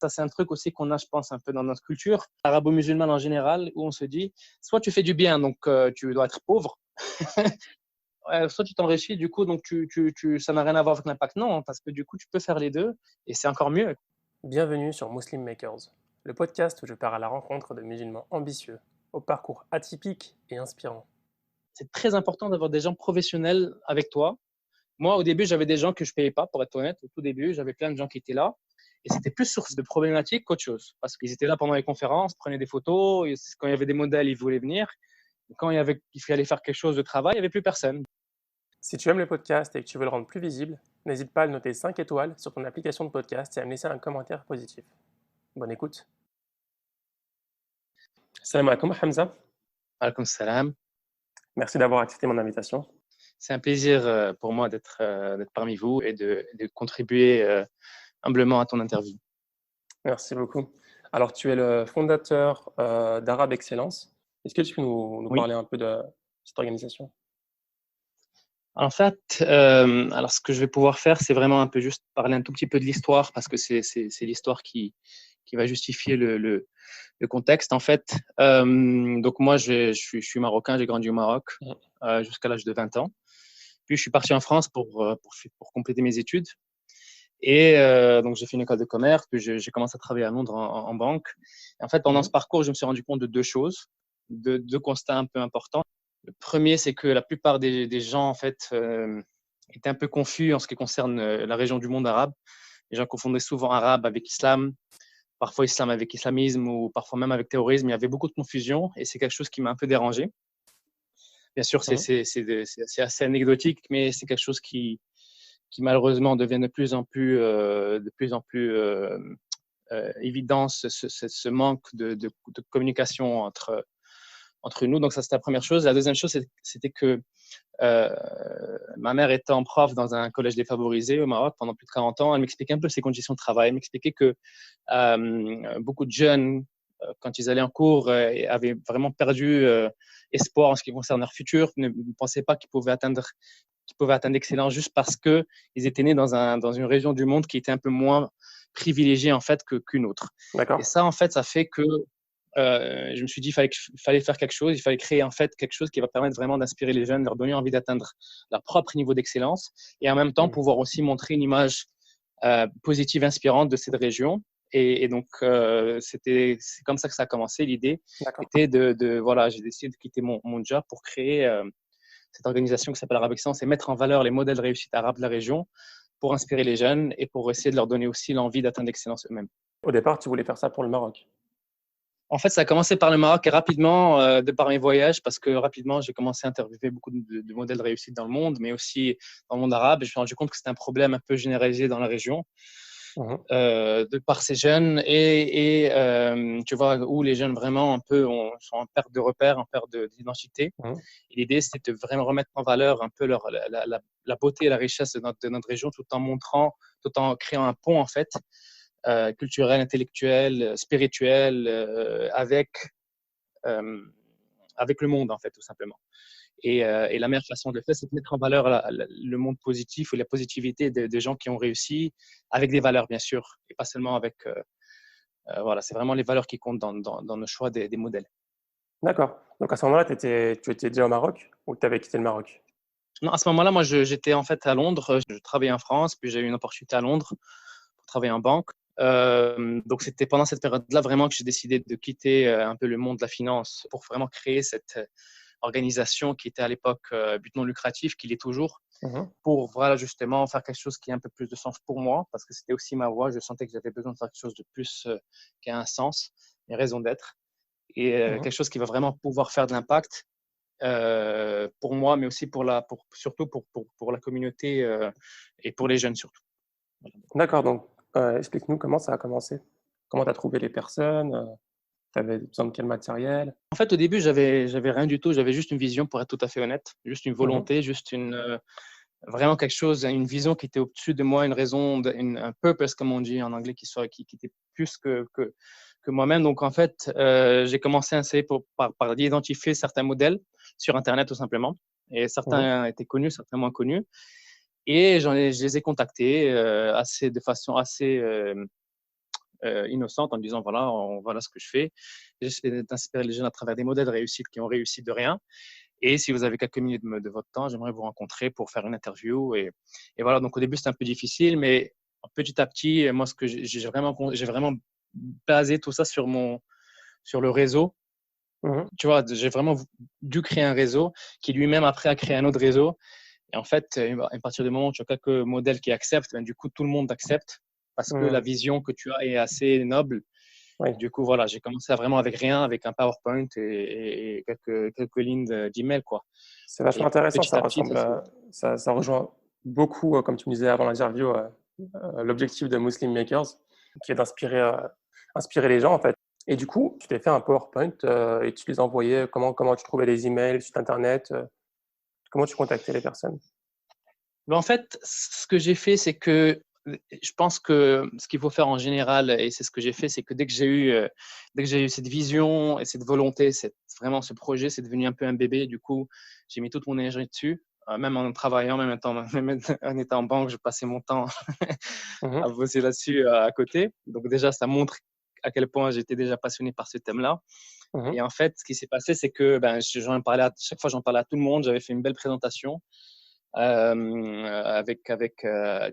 Ça, c'est un truc aussi qu'on a, je pense, un peu dans notre culture arabo-musulmane en général, où on se dit, soit tu fais du bien, donc tu dois être pauvre, soit tu t'enrichis, du coup, donc ça n'a rien à voir avec l'impact. Non, parce que du coup, tu peux faire les deux et c'est encore mieux. Bienvenue sur Muslim Makers, le podcast où je pars à la rencontre de musulmans ambitieux, au parcours atypique et inspirant. C'est très important d'avoir des gens professionnels avec toi. Moi, au début, j'avais des gens que je payais pas, pour être honnête. Au tout début, j'avais plein de gens qui étaient là. Et c'était plus source de problématiques qu'autre chose. Parce qu'ils étaient là pendant les conférences, prenaient des photos. Et quand il y avait des modèles, ils voulaient venir. Et quand il fallait faire quelque chose de travail, il n'y avait plus personne. Si tu aimes le podcast et que tu veux le rendre plus visible, n'hésite pas à le noter 5 étoiles sur ton application de podcast et à me laisser un commentaire positif. Bonne écoute. Salam alaikum Hamza. Alaikum salam. Merci d'avoir accepté mon invitation. C'est un plaisir pour moi d'être parmi vous et de contribuer humblement à ton interview. Merci beaucoup. Alors, tu es le fondateur d'Arabe Excellence. Est-ce que tu peux nous Oui. parler un peu de cette organisation? En fait, alors ce que je vais pouvoir faire, c'est vraiment un peu juste parler un tout petit peu de l'histoire parce que c'est l'histoire qui va justifier le contexte. En fait, donc moi, je suis marocain, j'ai grandi au Maroc jusqu'à l'âge de 20 ans. Puis je suis parti en France pour compléter mes études. Et donc j'ai fait une école de commerce, puis j'ai commencé à travailler à Londres en banque. Et en fait, pendant ce parcours, je me suis rendu compte de deux choses, deux constats un peu importants. Le premier, c'est que la plupart des gens, en fait, étaient un peu confus en ce qui concerne la région du monde arabe. Les gens confondaient souvent arabe avec islam, parfois islam avec islamisme ou parfois même avec terrorisme. Il y avait beaucoup de confusion et c'est quelque chose qui m'a un peu dérangé. Bien sûr, c'est assez anecdotique, mais c'est quelque chose qui malheureusement devient de plus en plus évident, ce manque de communication entre nous. Donc ça, c'était la première chose. La deuxième chose, c'était que ma mère étant prof dans un collège défavorisé au Maroc pendant plus de 40 ans, elle m'expliquait un peu ses conditions de travail. Elle m'expliquait que beaucoup de jeunes, quand ils allaient en cours, avaient vraiment perdu espoir en ce qui concerne leur futur, ne pensaient pas qu'ils pouvaient atteindre l'excellence juste parce qu'ils étaient nés dans une région du monde qui était un peu moins privilégiée en fait qu'une autre. D'accord. Et ça, en fait, ça fait que je me suis dit qu'il fallait faire quelque chose, il fallait créer en fait quelque chose qui va permettre vraiment d'inspirer les jeunes, leur donner envie d'atteindre leur propre niveau d'excellence et en même temps pouvoir aussi montrer une image positive, inspirante de cette région. Et donc, c'est comme ça que ça a commencé. L'idée était voilà, j'ai décidé de quitter mon job pour créer cette organisation qui s'appelle Arabe Excellence et mettre en valeur les modèles de réussite arabes de la région pour inspirer les jeunes et pour essayer de leur donner aussi l'envie d'atteindre l'excellence eux-mêmes. Au départ, tu voulais faire ça pour le Maroc. En fait, ça a commencé par le Maroc et rapidement, de par mes voyages, parce que rapidement, j'ai commencé à interviewer beaucoup de modèles de réussite dans le monde, mais aussi dans le monde arabe. Et je me suis rendu compte que c'était un problème un peu généralisé dans la région, de par ces jeunes et tu vois, où les jeunes vraiment un peu sont en perte de repères, en perte d'identité. Et l'idée, c'était de vraiment remettre en valeur un peu la beauté et la richesse de notre région, tout en créant un pont, en fait, culturel, intellectuel, spirituel, avec le monde, en fait, tout simplement. Et la meilleure façon de le faire, c'est de mettre en valeur le monde positif ou la positivité des gens qui ont réussi, avec des valeurs, bien sûr, et pas seulement avec. Voilà, c'est vraiment les valeurs qui comptent dans nos choix des modèles. D'accord. Donc à ce moment-là, tu étais déjà au Maroc ou tu avais quitté le Maroc? Non, à ce moment-là, moi, j'étais en fait à Londres. Je travaillais en France, puis j'ai eu une opportunité à Londres pour travailler en banque. Donc, c'était pendant cette période-là vraiment que j'ai décidé de quitter un peu le monde de la finance pour vraiment créer cette organisation qui était à l'époque but non lucratif, qui l'est toujours, pour voilà, justement faire quelque chose qui a un peu plus de sens pour moi, parce que c'était aussi ma voie. Je sentais que j'avais besoin de faire quelque chose de plus qui a un sens, une raison d'être, et quelque chose qui va vraiment pouvoir faire de l'impact pour moi, mais aussi surtout pour la communauté et pour les jeunes surtout. D'accord, donc explique-nous comment ça a commencé. Comment tu as trouvé les personnes? Tu avais besoin de quel matériel? En fait, au début, j'avais rien du tout. J'avais juste une vision, pour être tout à fait honnête, juste une volonté, juste vraiment quelque chose, une vision qui était au-dessus de moi, une raison, un purpose, comme on dit en anglais, qui était plus que moi-même. Donc, en fait, j'ai commencé à essayer par identifier certains modèles sur Internet, tout simplement. Et certains étaient connus, certains moins connus. Et je les ai contactés de façon assez innocente en disant voilà ce que je fais. J'essaie d'inspirer les jeunes à travers des modèles réussis qui ont réussi de rien. Et si vous avez quelques minutes de votre temps, j'aimerais vous rencontrer pour faire une interview. Et voilà, donc au début, c'était un peu difficile, mais petit à petit, moi, ce que j'ai vraiment basé tout ça sur le réseau. Mhm. Tu vois, j'ai vraiment dû créer un réseau qui lui-même après a créé un autre réseau. Et en fait, à partir du moment où tu as quelques modèles qui acceptent, ben, du coup, tout le monde accepte parce que la Mhm. vision que tu as est assez noble. Oui, Et du coup, voilà, j'ai commencé à vraiment avec rien, avec un PowerPoint et quelques lignes d'email, quoi. c'est vachement Et intéressant. petit Ça à petit, ressemble ça rejoint beaucoup, comme tu me disais avant l'interview, l'objectif de Muslim Makers, qui est inspirer les gens, en fait. Et du coup, tu t'es fait un PowerPoint et tu les envoyais. Comment tu trouvais les emails, sur Internet, comment tu contactais les personnes? Mais en fait, ce que j'ai fait, c'est que je pense que ce qu'il faut faire en général, et c'est ce que j'ai fait, c'est que dès que j'ai eu cette vision et cette volonté, vraiment ce projet, c'est devenu un peu un bébé. Du coup, j'ai mis toute mon énergie dessus. Même en travaillant, même en étant en banque, je passais mon temps Mhm. à bosser là-dessus à côté. Donc déjà, ça montre à quel point j'étais déjà passionné par ce thème-là. Mhm. Et en fait, ce qui s'est passé, c'est que chaque fois, j'en parlais à tout le monde. J'avais fait une belle présentation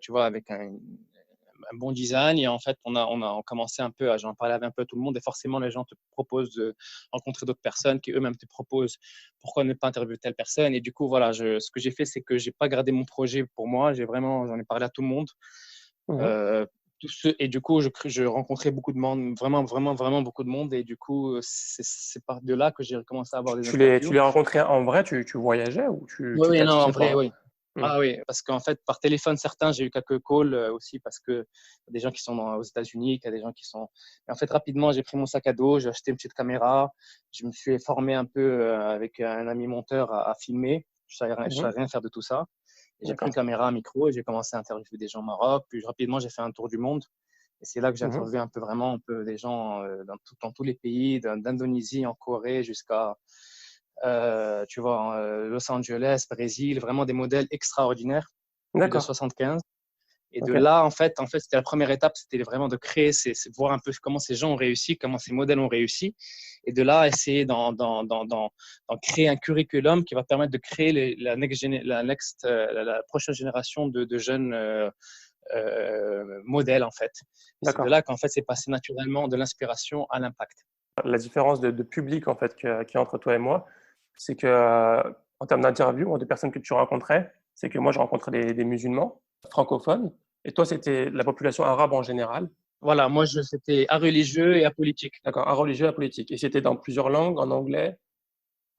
tu vois, avec un bon design. Et en fait, on commencé un peu j'en parlais avec un peu tout le monde. Et forcément, les gens te proposent de rencontrer d'autres personnes qui eux-mêmes te proposent pourquoi ne pas interviewer telle personne. Et du coup, voilà, ce que j'ai fait, c'est que j'ai pas gardé mon projet pour moi. J'en ai parlé à tout le monde. Mhm. Euh, et du coup, je rencontrais beaucoup de monde, vraiment, vraiment, vraiment beaucoup de monde. Et du coup, c'est par de là que j'ai commencé à avoir des Tu interviews. les rencontrais en vrai, tu voyageais ou Oui, tu oui, non, en pratiquais vrai, toi? oui. Mhm. Ah oui, parce qu'en fait, par téléphone, certains, j'ai eu quelques calls aussi parce que y a des gens qui sont aux États-Unis, il y a des gens qui sont. Et en fait, rapidement, j'ai pris mon sac à dos, j'ai acheté une petite caméra, je me suis formé un peu avec un ami monteur à filmer. Je Mhm. savais rien faire de tout ça. Et j'ai pris une D'accord. caméra, un micro et j'ai commencé à interviewer des gens au Maroc. Puis rapidement, j'ai fait un tour du monde. Et c'est là que j'ai Mhm. interviewé un peu vraiment un peu des gens dans tous les pays, d'Indonésie en Corée jusqu'à tu vois, Los Angeles, Brésil, vraiment des modèles extraordinaires, plus de D'accord. 75. Et de Ok. là, en fait, c'était la première étape, c'était vraiment de créer, voir un peu comment ces gens ont réussi, comment ces modèles ont réussi. Et de là, essayer d'en créer un curriculum qui va permettre de créer la prochaine génération de jeunes modèles, en fait. Et c'est de D'accord. là qu'en fait, c'est passé naturellement de l'inspiration à l'impact. La différence de public en fait qu'il y a entre toi et moi, c'est que en termes d'interview, de personnes que tu rencontrais, c'est que moi je rencontrais des musulmans francophones et toi c'était la population arabe en général. Voilà, moi, c'était à religieux et à politique. D'accord, un religieux, un politique. Et c'était dans plusieurs langues, en anglais,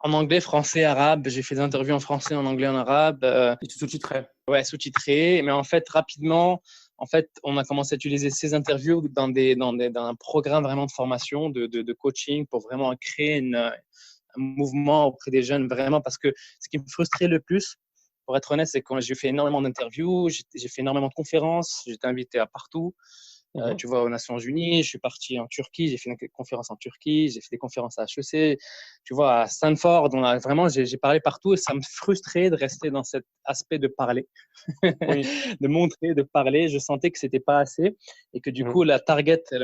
En anglais, français, arabe. J'ai fait des interviews en français, en anglais, en arabe. et tu sous-titrais. Ouais, sous-titré. Mais en fait, rapidement, on a commencé à utiliser ces interviews dans un programme vraiment de formation, de coaching pour vraiment créer un mouvement auprès des jeunes, vraiment. Parce que ce qui me frustrait le plus, pour être honnête, c'est que j'ai fait énormément d'interviews, j'ai fait énormément de conférences, j'étais invité à partout. Mhm. Tu vois, aux Nations Unies, je suis parti en Turquie, j'ai fait une conférence en Turquie, j'ai fait des conférences à HEC, tu vois, à Stanford, j'ai parlé partout et ça me frustrait de rester dans cet aspect de parler, Oui. de montrer, de parler. Je sentais que c'était pas assez et que du Mhm. coup,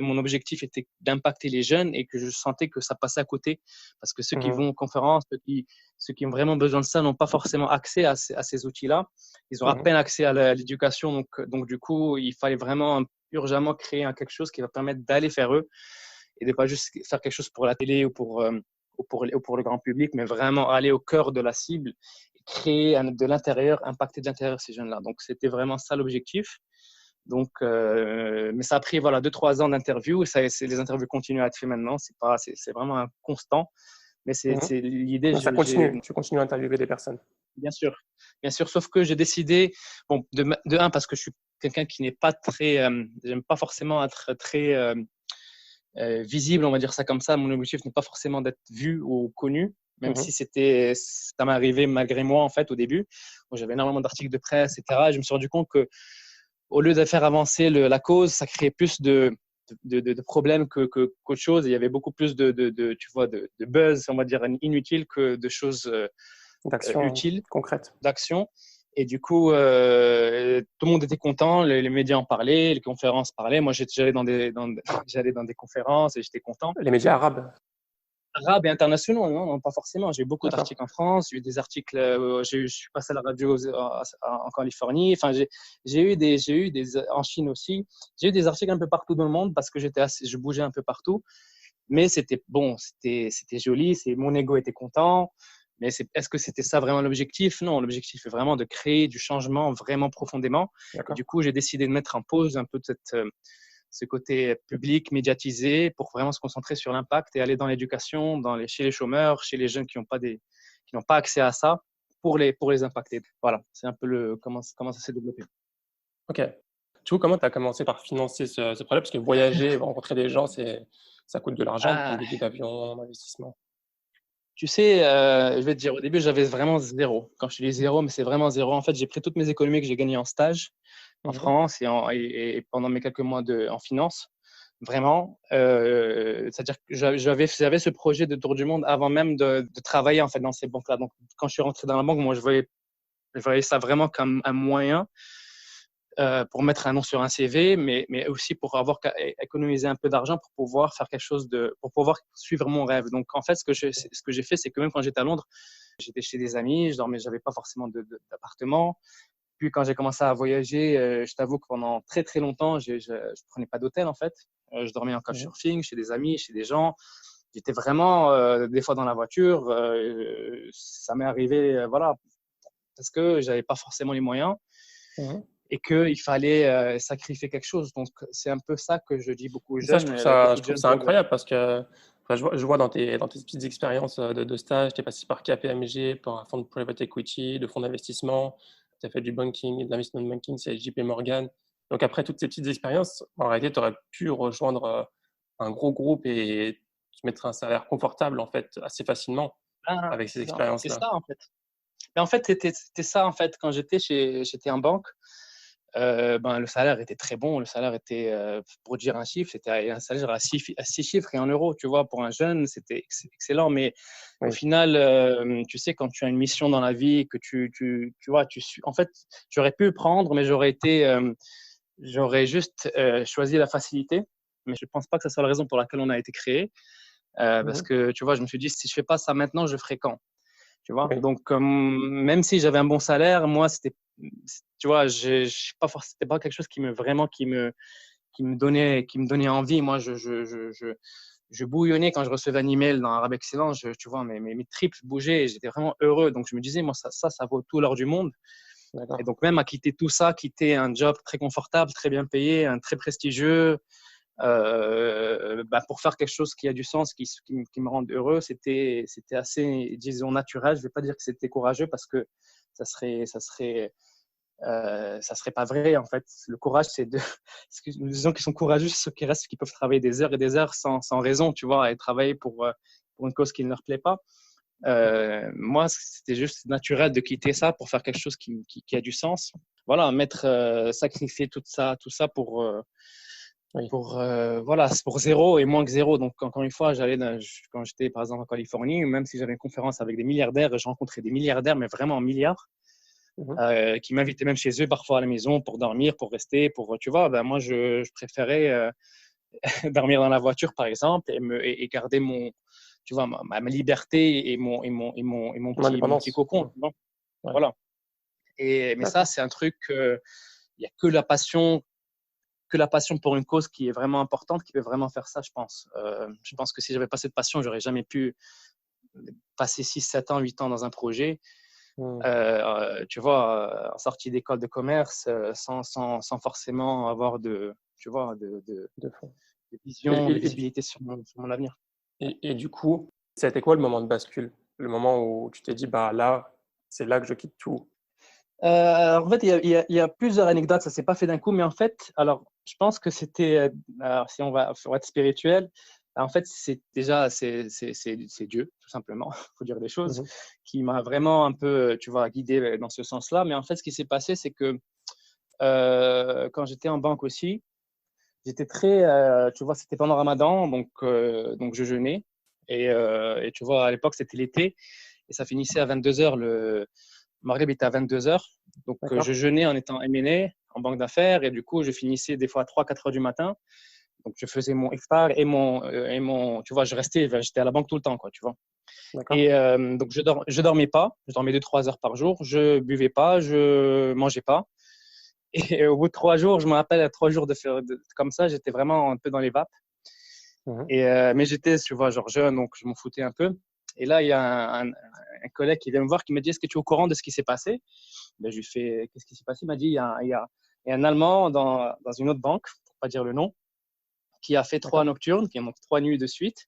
mon objectif était d'impacter les jeunes et que je sentais que ça passait à côté parce que ceux qui Mhm. vont aux conférences, ceux qui ont vraiment besoin de ça n'ont pas forcément accès à ces outils-là. Ils ont à Mhm. peine accès à l'éducation. Donc, du coup, il fallait vraiment urgemment créer quelque chose qui va permettre d'aller vers eux et de pas juste faire quelque chose pour la télé ou pour le grand public, mais vraiment aller au cœur de la cible et créer de l'intérieur, impacter de l'intérieur ces jeunes-là. Donc, c'était vraiment ça l'objectif. Donc, mais ça a pris voilà 2-3 ans d'interview et les interviews continuent à être faites maintenant. C'est vraiment un constant. Mais Mhm. c'est l'idée. Ça continue, tu continues à interviewer des personnes. Bien sûr, bien sûr. Sauf que j'ai décidé, bon, de un parce que je suis quelqu'un qui n'est pas très, j'aime pas forcément être très visible, on va dire ça comme ça. Mon objectif n'est pas forcément d'être vu ou connu, même Mhm. si ça m'est arrivé malgré moi en fait au début. Où j'avais énormément d'articles de presse, etc. Et je me suis rendu compte que au lieu de faire avancer la cause, ça créait plus de problèmes qu'autre chose. Et il y avait beaucoup plus tu vois, de buzz, on va dire, inutile que de choses D'action utiles, concrète. d'action. Et du coup, tout le monde était content, les médias en parlaient, les conférences parlaient. Moi, j'allais dans des conférences et j'étais content. Les médias arabes. Arabes et internationaux, non, non, pas forcément. J'ai eu beaucoup D'accord. d'articles en France, j'ai eu des articles, je suis passé à la radio en Californie, enfin, j'ai eu des, en Chine aussi. J'ai eu des articles un peu partout dans le monde parce que je bougeais un peu partout. Mais c'était bon, c'était joli, mon ego était content. Mais est-ce que c'était ça vraiment l'objectif? Non, l'objectif est vraiment de créer du changement vraiment profondément. Et D'accord. du coup, j'ai décidé de mettre en pause un peu ce côté public, médiatisé, pour vraiment se concentrer sur l'impact et aller dans l'éducation, chez les chômeurs, chez les jeunes qui n'ont pas accès à ça, pour les impacter. Voilà, c'est un peu comment ça s'est développé. OK. Du coup, comment tu as commencé par financer ce projet? Parce que voyager, rencontrer des gens, ça coûte de l'argent, prendre Ah, des billets d'avion, investissement. tu sais, je vais te dire, au début, j'avais vraiment zéro. Quand je te dis zéro, mais c'est vraiment zéro. En fait, j'ai pris toutes mes économies que j'ai gagnées en stage en Mmh. France et pendant mes quelques mois en finance. Vraiment. C'est-à-dire que j'avais ce projet de tour du monde avant même de travailler en fait dans ces banques-là. Donc, quand je suis rentré dans la banque, moi, je voyais ça vraiment comme un moyen pour mettre un nom sur un CV, mais aussi pour avoir économisé un peu d'argent pour pouvoir faire quelque chose pour pouvoir suivre mon rêve. Donc, en fait, ce que j'ai fait, c'est que même quand j'étais à Londres, j'étais chez des amis, j'avais pas forcément d'appartement. Puis quand j'ai commencé à voyager, je t'avoue que pendant très très longtemps, je prenais pas d'hôtel en fait. Je dormais en Mmh. couchsurfing chez des amis, chez des gens. J'étais vraiment des fois dans la voiture. Ça m'est arrivé, voilà, parce que j'avais pas forcément les moyens Mmh. et qu'il fallait sacrifier quelque chose. Donc c'est un peu ça que je dis beaucoup aux Et ça, jeunes. je Beaucoup de trouve jeunes ça veulent. incroyable parce que, enfin, je vois dans tes petites expériences, de stage, tu es passé par KPMG, par un fonds de private equity, de fonds d'investissement, tu as fait du banking et de l'investment banking, c'est JP Morgan. Donc après toutes ces petites expériences, en réalité, tu aurais pu rejoindre, un gros groupe et te mettre un salaire confortable, en fait, assez facilement Ah, avec ces non, c'est expériences-là. ça en fait. Mais en fait, c'était ça en fait quand j'étais en banque. Ben, le salaire était très bon. Le salaire était, pour dire un chiffre, c'était un salaire à six chiffres et en euros. Tu vois, pour un jeune, c'était excellent. Mais au Oui. final, tu sais, quand tu as une mission dans la vie, que tu vois, en fait, j'aurais pu prendre, mais j'aurais juste choisi la facilité. Mais je ne pense pas que ce soit la raison pour laquelle on a été créé. Parce Mmh. que, tu vois, je me suis dit, si je ne fais pas ça maintenant, je ferai quand? Tu vois? Oui. Donc, même si j'avais un bon salaire, moi, tu vois, c'était pas quelque chose qui me donnait envie. Moi, je bouillonnais quand je recevais un email dans Arabe Excellence. Tu vois, mes tripes bougeaient et j'étais vraiment heureux. Donc, je me disais, moi, ça vaut tout l'or du monde. Et D'accord. donc, même à quitter tout ça, quitter un job très confortable, très bien payé, un très prestigieux, bah, pour faire quelque chose qui a du sens, qui me rende heureux, c'était assez, disons, naturel. Je ne vais pas dire que c'était courageux parce que ça serait, ça serait, ça serait pas vrai. En fait, le courage, les gens qui sont courageux, c'est ceux qui restent, qui peuvent travailler des heures et des heures sans raison, tu vois, et travailler pour une cause qui ne leur plaît pas. Moi, c'était juste naturel de quitter ça pour faire quelque chose qui a du sens. Voilà, sacrifier tout ça Oui. voilà, c'est pour zéro et moins que zéro. Donc, encore une fois, quand j'étais par exemple en Californie, même si j'avais une conférence avec des milliardaires, je rencontrais des milliardaires, mais vraiment en milliards, Mmh. qui m'invitaient même chez eux parfois à la maison pour dormir, pour rester, tu vois, ben moi, je préférais dormir dans la voiture, par exemple, et garder tu vois, ma liberté et Ton mon petit indépendance. cocon, Mmh. tu vois. Ouais. Voilà. Mais ça, D'accord. c'est un truc, il n'y a que la passion pour une cause qui est vraiment importante, qui peut vraiment faire ça, je pense. Je pense que si j'avais pas cette passion, j'aurais jamais pu passer 6, 7 ans, 8 ans dans un projet. Mmh. Tu vois, en sortie d'école de commerce, sans forcément avoir tu vois, De fond. de Et vision, de et et du visibilité sur mon avenir. et du coup, ça a été quoi le moment de bascule? Le moment où tu t'es dit: «Bah, là, c'est là que je quitte tout». Alors, en fait, il y a plusieurs anecdotes, ça s'est pas fait d'un coup, mais en fait, alors, je pense que c'était, alors, si on va être spirituel, en fait, c'est Dieu, tout simplement, il faut dire des choses, Mmh. qui m'a vraiment un peu, tu vois, guidé dans ce sens-là. Mais en fait, ce qui s'est passé, c'est que quand j'étais en banque aussi, j'étais très, tu vois, c'était pendant Ramadan, donc je jeûnais. Et tu vois, à l'époque, c'était l'été et ça finissait à 22 heures. Le Maghreb était à 22 heures. Donc, je D'accord. jeûnais en étant M&A en banque d'affaires et du coup, je finissais des fois à 3-4 heures du matin. Donc, je faisais mon iftar tu vois, j'étais à la banque tout le temps, quoi, tu vois. D'accord. Et donc, je dormais pas. Je dormais 2-3 heures par jour. Je buvais pas, je mangeais pas. Et au bout de 3 jours, je me rappelle, à 3 jours comme ça, j'étais vraiment un peu dans les vapes. Mhm. Mais j'étais, tu vois, genre jeune, donc je m'en foutais un peu. Et là, il y a un collègue qui vient me voir qui me dit: Est-ce que tu es au courant de ce qui s'est passé? Ben, je lui fais: Qu'est-ce qui s'est passé? Il m'a dit: il y a un Allemand dans une autre banque, pour pas dire le nom, qui a fait 3 nocturnes, qui a donc 3 nuits de suite,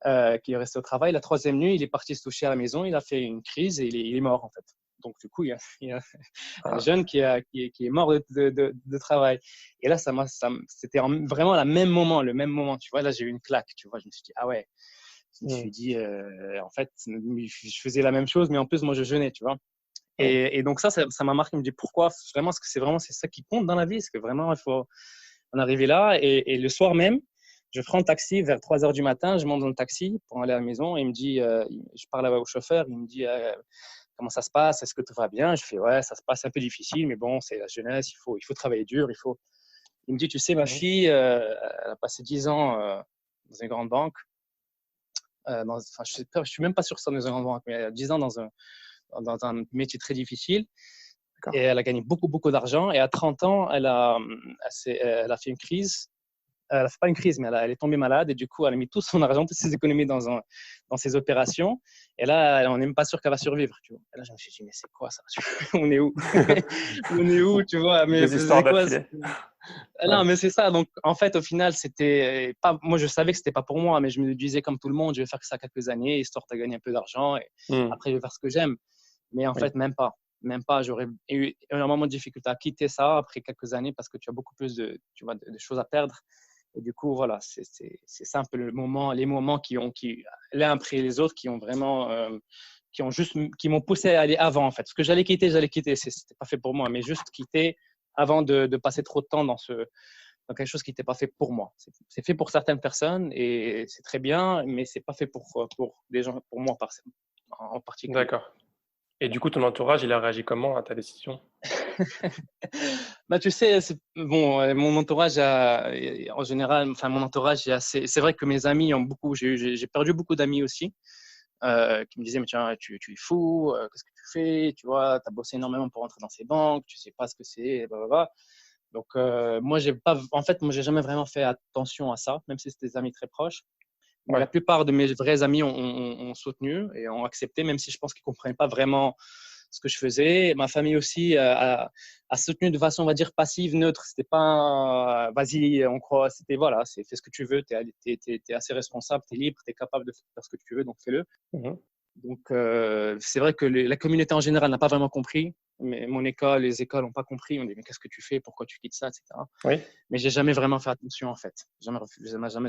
qui est resté au travail. La troisième nuit, il est parti se toucher à la maison, il a fait une crise et il est mort, en fait. Donc, du coup, il y a un Ah, jeune qui est mort de travail. Et là, c'était vraiment le même moment, tu vois. Là, j'ai eu une claque, tu vois. Je me suis dit: Ah ouais. Je me mhm. suis dit, en fait, je faisais la même chose, mais en plus, moi, je jeûnais, tu vois. Oui. Et donc, ça m'a marqué. Je me dis: pourquoi vraiment? Est-ce que c'est ça qui compte dans la vie? Est-ce que vraiment, il faut en arriver là? Et le soir même, je prends le taxi vers 3 heures du matin. Je monte dans le taxi pour aller à la maison. Et il me dit, je parle au chauffeur. Il me dit: comment ça se passe? Est-ce que tout va bien? Je fais: ouais, ça se passe un peu difficile, mais bon, c'est la jeunesse. Il faut travailler dur. Il me dit: tu sais, ma Mhm. fille, elle a passé 10 ans dans une grande banque. Enfin, je suis même pas sûr que c'est dans un banque, mais 10 ans dans un métier très difficile. Et D'accord. elle a gagné beaucoup, beaucoup d'argent. Et à 30 ans, elle a fait une crise. Elle n'a fait pas une crise, mais elle est tombée malade. Et du coup, elle a mis tout son argent, toutes ses économies dans ses opérations. Et là, on n'est même pas sûr qu'elle va survivre. Tu vois. Et là, je me suis dit: mais c'est quoi ça? On est où? On est où, tu vois? Mais Deux histoires c'est quoi? d'affilée. Non, Ouais. mais c'est ça. Donc, en fait, au final, c'était pas. Moi, je savais que c'était pas pour moi, mais je me disais, comme tout le monde, je vais faire que ça quelques années, histoire de gagner un peu d'argent. Et Mhm. après, je vais faire ce que j'aime. Mais en Oui. fait, même pas. Même pas. J'aurais eu énormément de difficultés à quitter ça après quelques années parce que tu as beaucoup plus tu vois, de choses à perdre. Et du coup, voilà, c'est ça un peu les moments l'un après les autres, qui m'ont poussé à aller avant, en fait. Ce que j'allais quitter. C'était pas fait pour moi, mais juste quitter avant de passer trop de temps dans quelque chose qui n'était pas fait pour moi. C'est fait pour certaines personnes et c'est très bien, mais c'est pas fait pour des gens, pour moi en particulier. D'accord. Et du coup, ton entourage, il a réagi comment à ta décision? Bah, tu sais, bon, mon entourage en général, enfin, mon entourage est assez. C'est vrai que mes amis ont beaucoup. J'ai perdu beaucoup d'amis aussi, qui me disaient: mais tiens, tu es fou, qu'est-ce que tu fais? Tu vois, tu as bossé énormément pour entrer dans ces banques, tu sais pas ce que c'est, blablabla. Donc, moi, en fait, moi, j'ai jamais vraiment fait attention à ça, même si c'était des amis très proches. Mais la Ouais. plupart de mes vrais amis ont soutenu et ont accepté, même si je pense qu'ils ne comprenaient pas vraiment ce que je faisais. Ma famille aussi a soutenu de façon, on va dire, passive, neutre. C'était pas vas-y, on croit, c'était voilà, fais ce que tu veux, tu es assez responsable, tu es libre, tu es capable de faire ce que tu veux, donc fais-le. Mhm. Donc, c'est vrai que la communauté en général n'a pas vraiment compris. Mais mon école, les écoles n'ont pas compris. On dit: mais qu'est-ce que tu fais? Pourquoi tu quittes ça, etc. Oui. Mais j'ai jamais vraiment fait attention, en fait. Ça m'a jamais.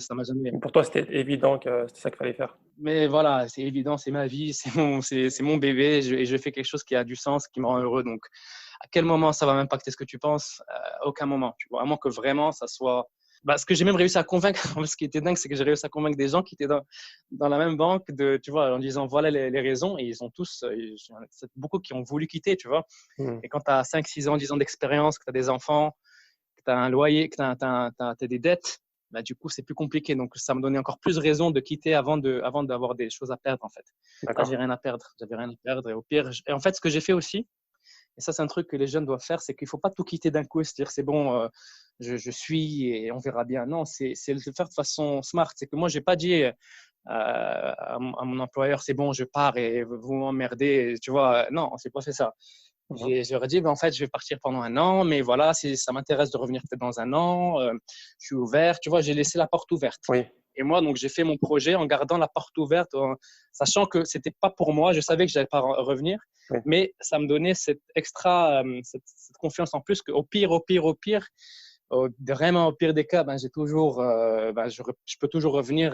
Pour toi, c'était évident que c'était ça qu'il fallait faire? Mais voilà, c'est évident, c'est ma vie, c'est mon bébé, et je fais quelque chose qui a du sens, qui me rend heureux. Donc, à quel moment ça va m'impacter ce que tu penses? Aucun moment, tu vois. À moins que vraiment ça soit. Bah, ce que j'ai même réussi à convaincre, ce qui était dingue, c'est que j'ai réussi à convaincre des gens qui étaient dans la même banque, tu vois, en disant voilà les raisons, et ils ont tous, beaucoup qui ont voulu quitter, tu vois. Mmh. Et quand tu as 5, 6 ans, 10 ans d'expérience, que tu as des enfants, que tu as un loyer, que tu as des dettes, bah, du coup, c'est plus compliqué. Donc, ça me donnait encore plus raison de quitter avant d'avoir des choses à perdre, en fait. Là, j'ai D'accord. rien à perdre. J'avais rien à perdre. Et au pire, et en fait, ce que j'ai fait aussi, et ça, c'est un truc que les jeunes doivent faire, c'est qu'il ne faut pas tout quitter d'un coup et se dire: c'est bon, je suis et on verra bien. Non, c'est le faire de façon smart. C'est que moi, je n'ai pas dit à mon employeur: c'est bon, je pars et vous m'emmerdez. Tu vois, non, on s'est pas fait ça. Mmh. J'aurais dit: ben, en fait, je vais partir pendant un an, mais voilà, si ça m'intéresse de revenir peut-être dans un an, je suis ouvert. Tu vois, j'ai laissé la porte ouverte. Oui. Et moi, donc, j'ai fait mon projet en gardant la porte ouverte, sachant que c'était pas pour moi. Je savais que j'allais pas revenir, Oui. mais ça me donnait cette extra, cette confiance en plus qu'au pire, au pire, vraiment au pire des cas, ben, j'ai toujours, je peux toujours revenir.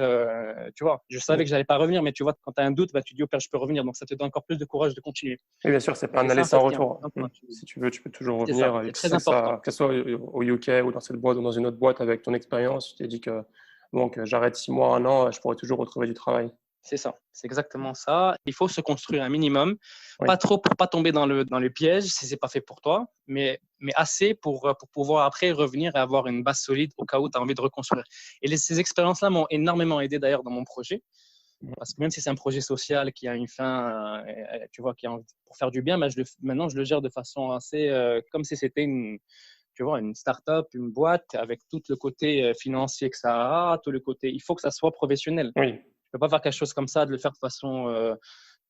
Tu vois, je savais Oui. que j'allais pas revenir, mais tu vois, quand tu as un doute, ben, tu dis au pire, je peux revenir. Donc, ça te donne encore plus de courage de continuer. Oui, bien sûr, c'est pas Donc, un et ça, aller en fait, sans ce qui est retour. important Mmh. quand Si tu veux, tu peux toujours c'est ça, revenir, c'est que très c'est ça, important. que ce soit au UK ou dans cette boîte ou dans une autre boîte avec ton expérience, tu t'es dit que: «Bon, que j'arrête 6 mois, 1 an, je pourrais toujours retrouver du travail». C'est ça, c'est exactement ça. Il faut se construire un minimum, Oui. pas trop pour pas tomber dans le piège si c'est pas fait pour toi, mais assez pour pouvoir après revenir et avoir une base solide au cas où tu as envie de reconstruire. Et ces expériences-là m'ont énormément aidé d'ailleurs dans mon projet, parce que même si c'est un projet social qui a une fin, tu vois, qui a envie pour faire du bien, ben maintenant je le gère de façon assez comme si c'était tu vois, une start-up, une boîte avec tout le côté financier que ça a, tout le côté. Il faut que ça soit professionnel. Oui. Tu peux pas faire quelque chose comme ça, de le faire de façon.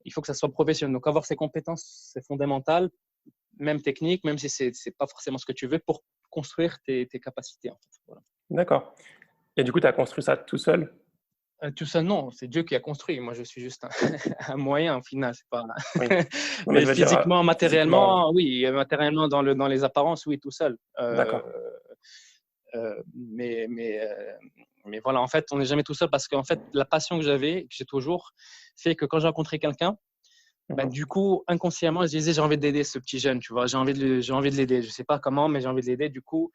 Il faut que ça soit professionnel. Donc, avoir ces compétences, c'est fondamental, même technique, même si c'est pas forcément ce que tu veux pour construire tes capacités. En fait. Voilà. D'accord. Et du coup, tu as construit ça tout seul? Tout ça, non, c'est Dieu qui a construit. Moi, je suis juste un, un moyen, au final. C'est pas... Oui. Non, mais Mais je veux dire, physiquement, physiquement, matériellement, oui. Matériellement, dans les apparences, oui, tout seul. d'accord. Euh, mais, mais, euh, mais voilà, en fait, on n'est jamais tout seul parce qu'en fait, la passion que j'avais, que j'ai toujours, fait que quand j'ai rencontré quelqu'un, bah, Mhm. du coup, inconsciemment, je disais, j'ai envie d'aider ce petit jeune, tu vois, j'ai envie de l'aider. Je sais pas comment, mais j'ai envie de l'aider. Du coup,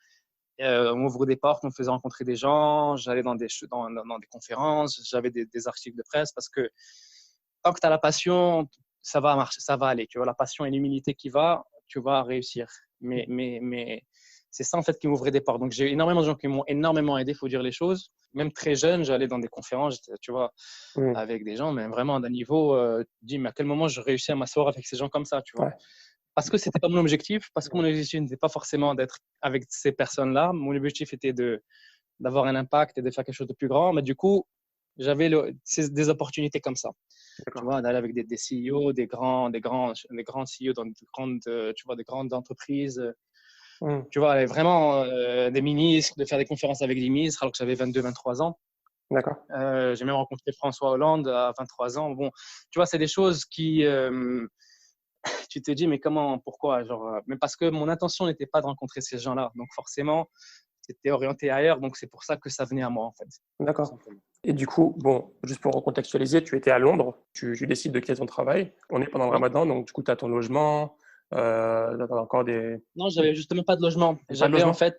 on m'ouvre des portes, on me faisait rencontrer des gens, j'allais dans des conférences, j'avais des articles de presse parce que tant que tu as la passion, ça va marcher, ça va aller. Tu vois, la passion et l'humilité qui va, tu vas réussir. Mais c'est ça en fait qui m'ouvrait des portes. Donc j'ai eu énormément de gens qui m'ont énormément aidé, il faut dire les choses. Même très jeune, j'allais dans des conférences, tu vois, Mhm. avec des gens, mais vraiment d'un niveau, tu te dis, mais à quel moment je réussis à m'asseoir avec ces gens comme ça, tu vois. Ouais. Parce que c'était pas mon objectif, parce que mon objectif n'était pas forcément d'être avec ces personnes-là. Mon objectif était d'avoir un impact et de faire quelque chose de plus grand. Mais du coup, j'avais des opportunités comme ça. Tu D'accord. vois, d'aller avec des CEO, des grands CEO dans de grandes, tu vois, des grandes entreprises. Mhm. Tu vois, vraiment des ministres, de faire des conférences avec des ministres alors que j'avais 22, 23 ans. D'accord. J'ai même rencontré François Hollande à 23 ans. Bon, tu vois, c'est des choses qui, tu te dis, mais comment, pourquoi genre, mais parce que mon intention n'était pas de rencontrer ces gens-là. Donc forcément, c'était orienté ailleurs. Donc c'est pour ça que ça venait à moi, en fait, tout D'accord. simplement. Et du coup, bon, juste pour recontextualiser, tu étais à Londres, tu décides de quitter ton travail. On est pendant le Oui. Ramadan, donc du coup, tu as ton logement, tu as encore Non, j'avais justement pas de logement. pas de J'avais en logement? fait,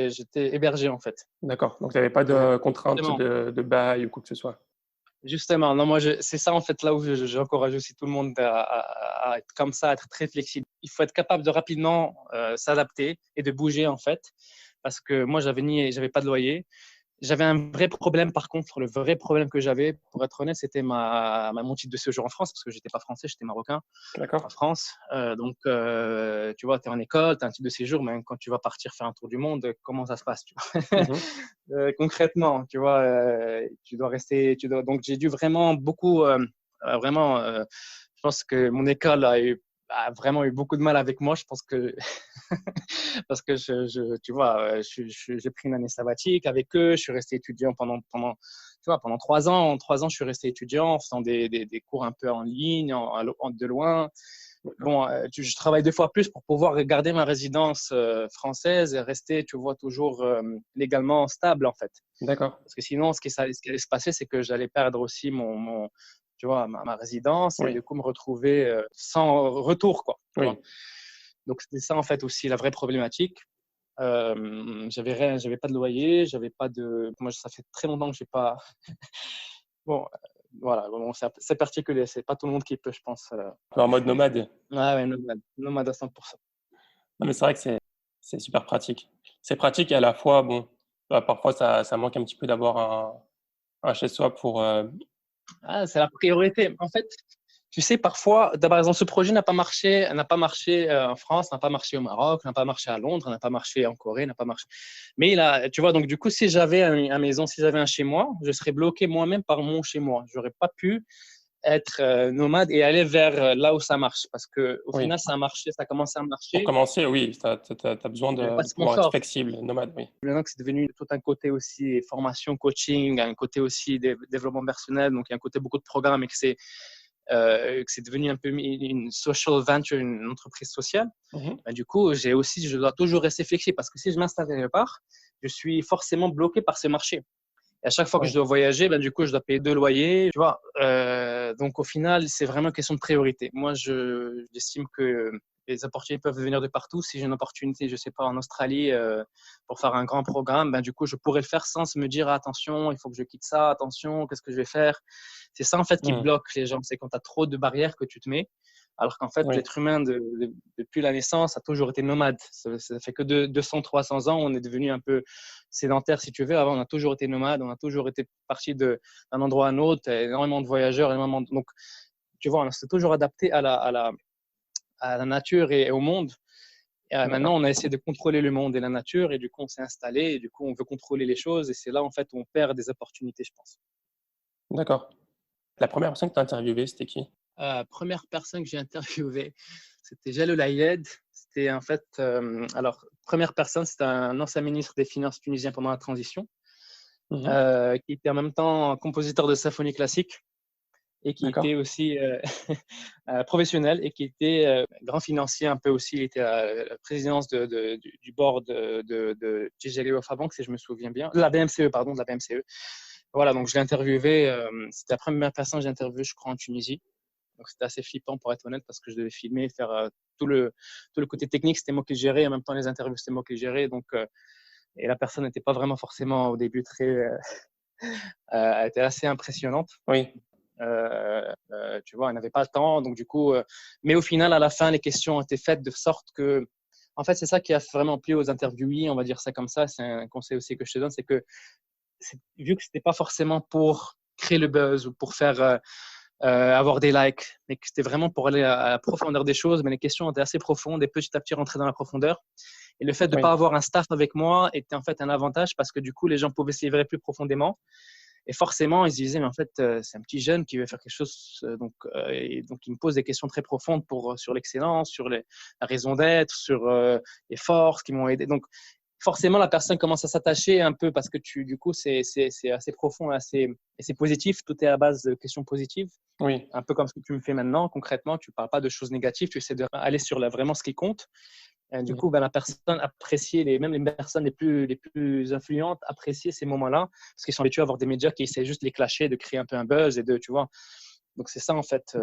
j'étais hébergé en fait. D'accord. Donc, tu n'avais pas Donc de contraintes justement, de bail ou quoi que ce soit. justement, non, moi c'est ça en fait là où j'encourage aussi tout le monde à être comme ça, à être très flexible. Il faut être capable de rapidement s'adapter et de bouger en fait, parce que moi j'avais pas de loyer. J'avais un vrai problème, par contre, le vrai problème que j'avais, pour être honnête, c'était mon titre de séjour en France, parce que j'étais pas français, j'étais marocain en D'accord? France. Donc, tu vois, tu es en école, tu as un titre de séjour, mais quand tu vas partir faire un tour du monde, comment ça se passe, tu vois Mhm. concrètement, tu vois, tu dois rester, donc j'ai dû vraiment beaucoup, vraiment, je pense que mon école a vraiment eu beaucoup de mal avec moi. Je pense que parce que tu vois, j'ai pris une année sabbatique avec eux. Je suis resté étudiant tu vois, pendant 3 ans. En 3 ans, je suis resté étudiant en faisant des cours un peu en ligne, de loin. D'accord. Bon, je travaille 2 fois plus pour pouvoir garder ma résidence française et rester, tu vois, toujours légalement stable en fait. D'accord. Parce que sinon, ce qui allait se passer, c'est que j'allais perdre aussi tu vois, ma résidence et Oui. du coup me retrouver sans retour, quoi. Tu vois. Oui. Donc c'était ça en fait aussi la vraie problématique. J'avais pas de loyer, j'avais pas de. Moi, ça fait très longtemps que j'ai pas. Bon, voilà, bon, c'est particulier, c'est pas tout le monde qui peut, je pense. En mode nomade. Ouais, ouais, nomade à 100%. Non, mais c'est vrai que c'est super pratique. C'est pratique et à la fois, bon, bah, parfois ça manque un petit peu d'avoir un chez soi pour. Ah, c'est la priorité. En fait, tu sais, parfois, par exemple, ce projet n'a pas marché en France, n'a pas marché au Maroc, n'a pas marché à Londres, n'a pas marché en Corée, n'a pas marché. Mais tu vois, donc du coup, si j'avais une maison, si j'avais un chez moi, je serais bloqué moi-même par mon chez moi. J'aurais pas pu être nomade et aller vers là où ça marche, parce que au Oui. final, ça a marché, ça a commencé à Pour marcher. commencer, oui, tu as besoin J'avais pas de de pouvoir être sponsor. flexible, nomade, oui. Maintenant que c'est devenu tout un côté aussi formation, coaching, un côté aussi développement personnel, donc il y a un côté beaucoup de programmes et que c'est devenu un peu une social venture, une entreprise sociale. Mhm. Ben, du coup, je dois toujours rester flexible parce que si je m'installe quelque part, je suis forcément bloqué par ce marché. Et à chaque fois que je Oui. dois voyager, ben, du coup, je dois payer 2 loyers. Tu vois, donc au final, c'est vraiment une question de priorité. Moi, j'estime que les opportunités peuvent venir de partout. Si j'ai une opportunité, je ne sais pas, en Australie pour faire un grand programme, ben, du coup, je pourrais le faire sans me dire attention, il faut que je quitte ça, attention, qu'est-ce que je vais faire. C'est ça en fait qui bloque les gens, c'est quand tu as trop de barrières que tu te mets. Alors qu'en fait, Oui. l'être humain, depuis la naissance, a toujours été nomade. Ça fait que 200, 300 ans, on est devenu un peu sédentaire, si tu veux. Avant, on a toujours été nomade, on a toujours été parti d'un endroit à un autre, énormément de voyageurs, donc, tu vois, on s'est toujours adapté à la nature et au monde. Et maintenant, on a essayé de contrôler le monde et la nature, et du coup, on s'est installé, et du coup, on veut contrôler les choses, et c'est là, en fait, où on perd des opportunités, je pense. D'accord. La première personne que tu as interviewée, c'était qui? Première personne que j'ai interviewée, c'était Jalal Ayed. C'était en fait, alors, première personne, c'était un ancien ministre des Finances tunisien pendant la transition, qui était en même temps compositeur de symphonie classique et qui était aussi professionnel et qui était grand financier un peu aussi. Il était à la présidence du board de TGL Bank, si je me souviens bien. De la BMCE, pardon, de la BMCE. Voilà, donc je l'ai interviewé. C'était la première personne que j'ai interviewée, je crois, en Tunisie. Donc c'était assez flippant pour être honnête parce que je devais filmer, faire tout le côté technique, c'était moi qui le gérais. En même temps, les interviews, c'était moi qui le gérais. Donc, et la personne n'était pas vraiment forcément au début elle était assez impressionnante. Oui. Tu vois, elle n'avait pas le temps. Donc du coup, mais au final, à la fin, les questions ont été faites de sorte que, en fait, c'est ça qui a vraiment plu aux interviewés. On va dire ça comme ça. C'est un conseil aussi que je te donne, c'est que vu que c'était pas forcément pour créer le buzz ou pour faire avoir des likes, mais que c'était vraiment pour aller à la profondeur des choses. Mais les questions étaient assez profondes et petit à petit rentrer dans la profondeur. Et le fait de ne pas avoir un staff avec moi était en fait un avantage parce que du coup, les gens pouvaient s'y livrer plus profondément. Et forcément, ils se disaient, mais en fait, c'est un petit jeune qui veut faire quelque chose. Et donc, il me pose des questions très profondes sur l'excellence, sur la raison d'être, sur les forces qui m'ont aidé. Donc, forcément, la personne commence à s'attacher un peu parce que du coup, c'est assez profond et c'est positif. Tout est à base de questions positives. Oui. Un peu comme ce que tu me fais maintenant. Concrètement, tu ne parles pas de choses négatives. Tu essaies d'aller sur vraiment ce qui compte. Et du coup, la personne apprécie, même les personnes les plus influentes apprécient ces moments-là parce qu'ils sont habitués à avoir des médias qui essaient juste de les clasher, de créer un peu un buzz tu vois. Donc, c'est ça, en fait,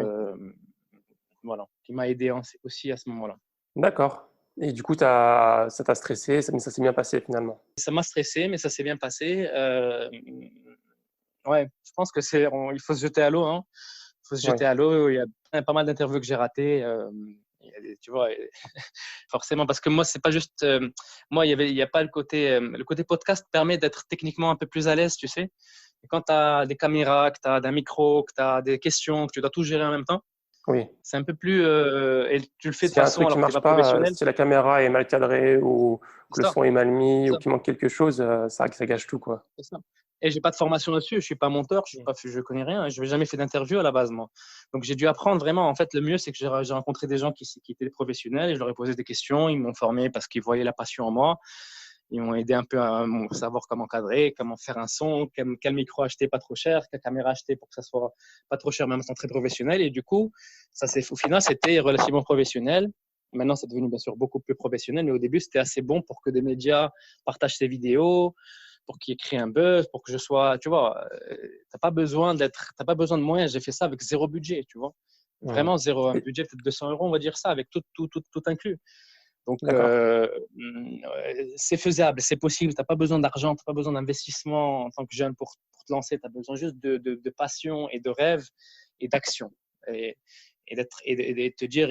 voilà, qui m'a aidé aussi à ce moment-là. D'accord. Et du coup, ça t'a stressé, mais ça s'est bien passé finalement. Ça m'a stressé, mais ça s'est bien passé. Ouais, je pense que il faut se jeter à l'eau. Hein. Il faut se jeter à l'eau. Il y a pas mal d'interviews que j'ai ratées. Tu vois, forcément, parce que moi, c'est pas juste. Moi, il y a pas le côté. Le côté podcast permet d'être techniquement un peu plus à l'aise, tu sais. Et quand tu as des caméras, que tu as un micro, que tu as des questions, que tu dois tout gérer en même temps, Oui. c'est un peu plus. Et tu le fais de S'il y a un façon truc qui alors que tu n'es marche pas pas, professionnel. si la caméra est mal cadrée ou que le Ça, son est mal mis ou ça, qu'il manque quelque chose, ça gâche tout, quoi. c'est ça. Et j'ai pas de formation là-dessus. Je suis pas monteur, je connais rien. Je n'ai jamais fait d'interview à la base, moi. Donc j'ai dû apprendre vraiment. En fait, le mieux, c'est que j'ai rencontré des gens qui étaient des professionnels et je leur ai posé des questions. Ils m'ont formé parce qu'ils voyaient la passion en moi. Ils m'ont aidé un peu à savoir comment cadrer, comment faire un son, quel micro acheter pas trop cher, quelle caméra acheter pour que ça soit pas trop cher, mais en même temps très professionnel. Et du coup, au final, c'était relativement professionnel. Maintenant, c'est devenu bien sûr beaucoup plus professionnel, mais au début, c'était assez bon pour que des médias partagent ces vidéos, pour qu'il crée un buzz, pour que je sois, tu vois, t'as pas besoin de moyens. J'ai fait ça avec zéro budget, tu vois. Vraiment zéro, un budget peut-être 200 €, on va dire ça, avec tout inclus. Donc, c'est faisable, c'est possible. Tu n'as pas besoin d'argent, tu n'as pas besoin d'investissement en tant que jeune pour te lancer. Tu as besoin juste de passion et de rêve et d'action. Et de te dire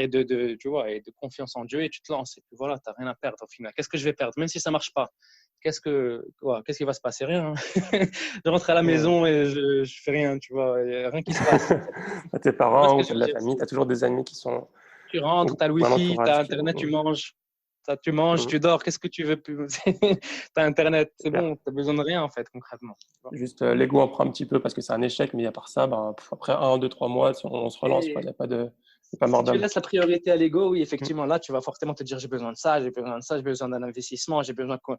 tu vois, et de confiance en Dieu et tu te lances. Et puis voilà, tu n'as rien à perdre au final. Qu'est-ce que je vais perdre? Même si ça ne marche pas, qu'est-ce qui va se passer? Rien. Je rentre à la maison et je fais rien, tu vois. Il n'y a rien qui se passe. Tes Tu vois ce parents que ou je tu as veux de la dire? famille, tu as toujours des amis qui sont. Tu rentres, tu as le Ou un Wi-Fi, tu as entourage qui. Internet, tu manges. Tu manges, tu dors, qu'est-ce que tu veux plus? Tu as Internet, c'est bon, tu n'as besoin de rien en fait, concrètement. Juste l'ego en prend un petit peu parce que c'est un échec, mais à part ça, après 1, 2, 3 mois, on se relance. Il n'y a pas Si mort tu d'homme. laisses la priorité à l'ego, oui, effectivement, là, tu vas forcément te dire j'ai besoin de ça, j'ai besoin de ça, j'ai besoin d'un investissement, j'ai besoin de.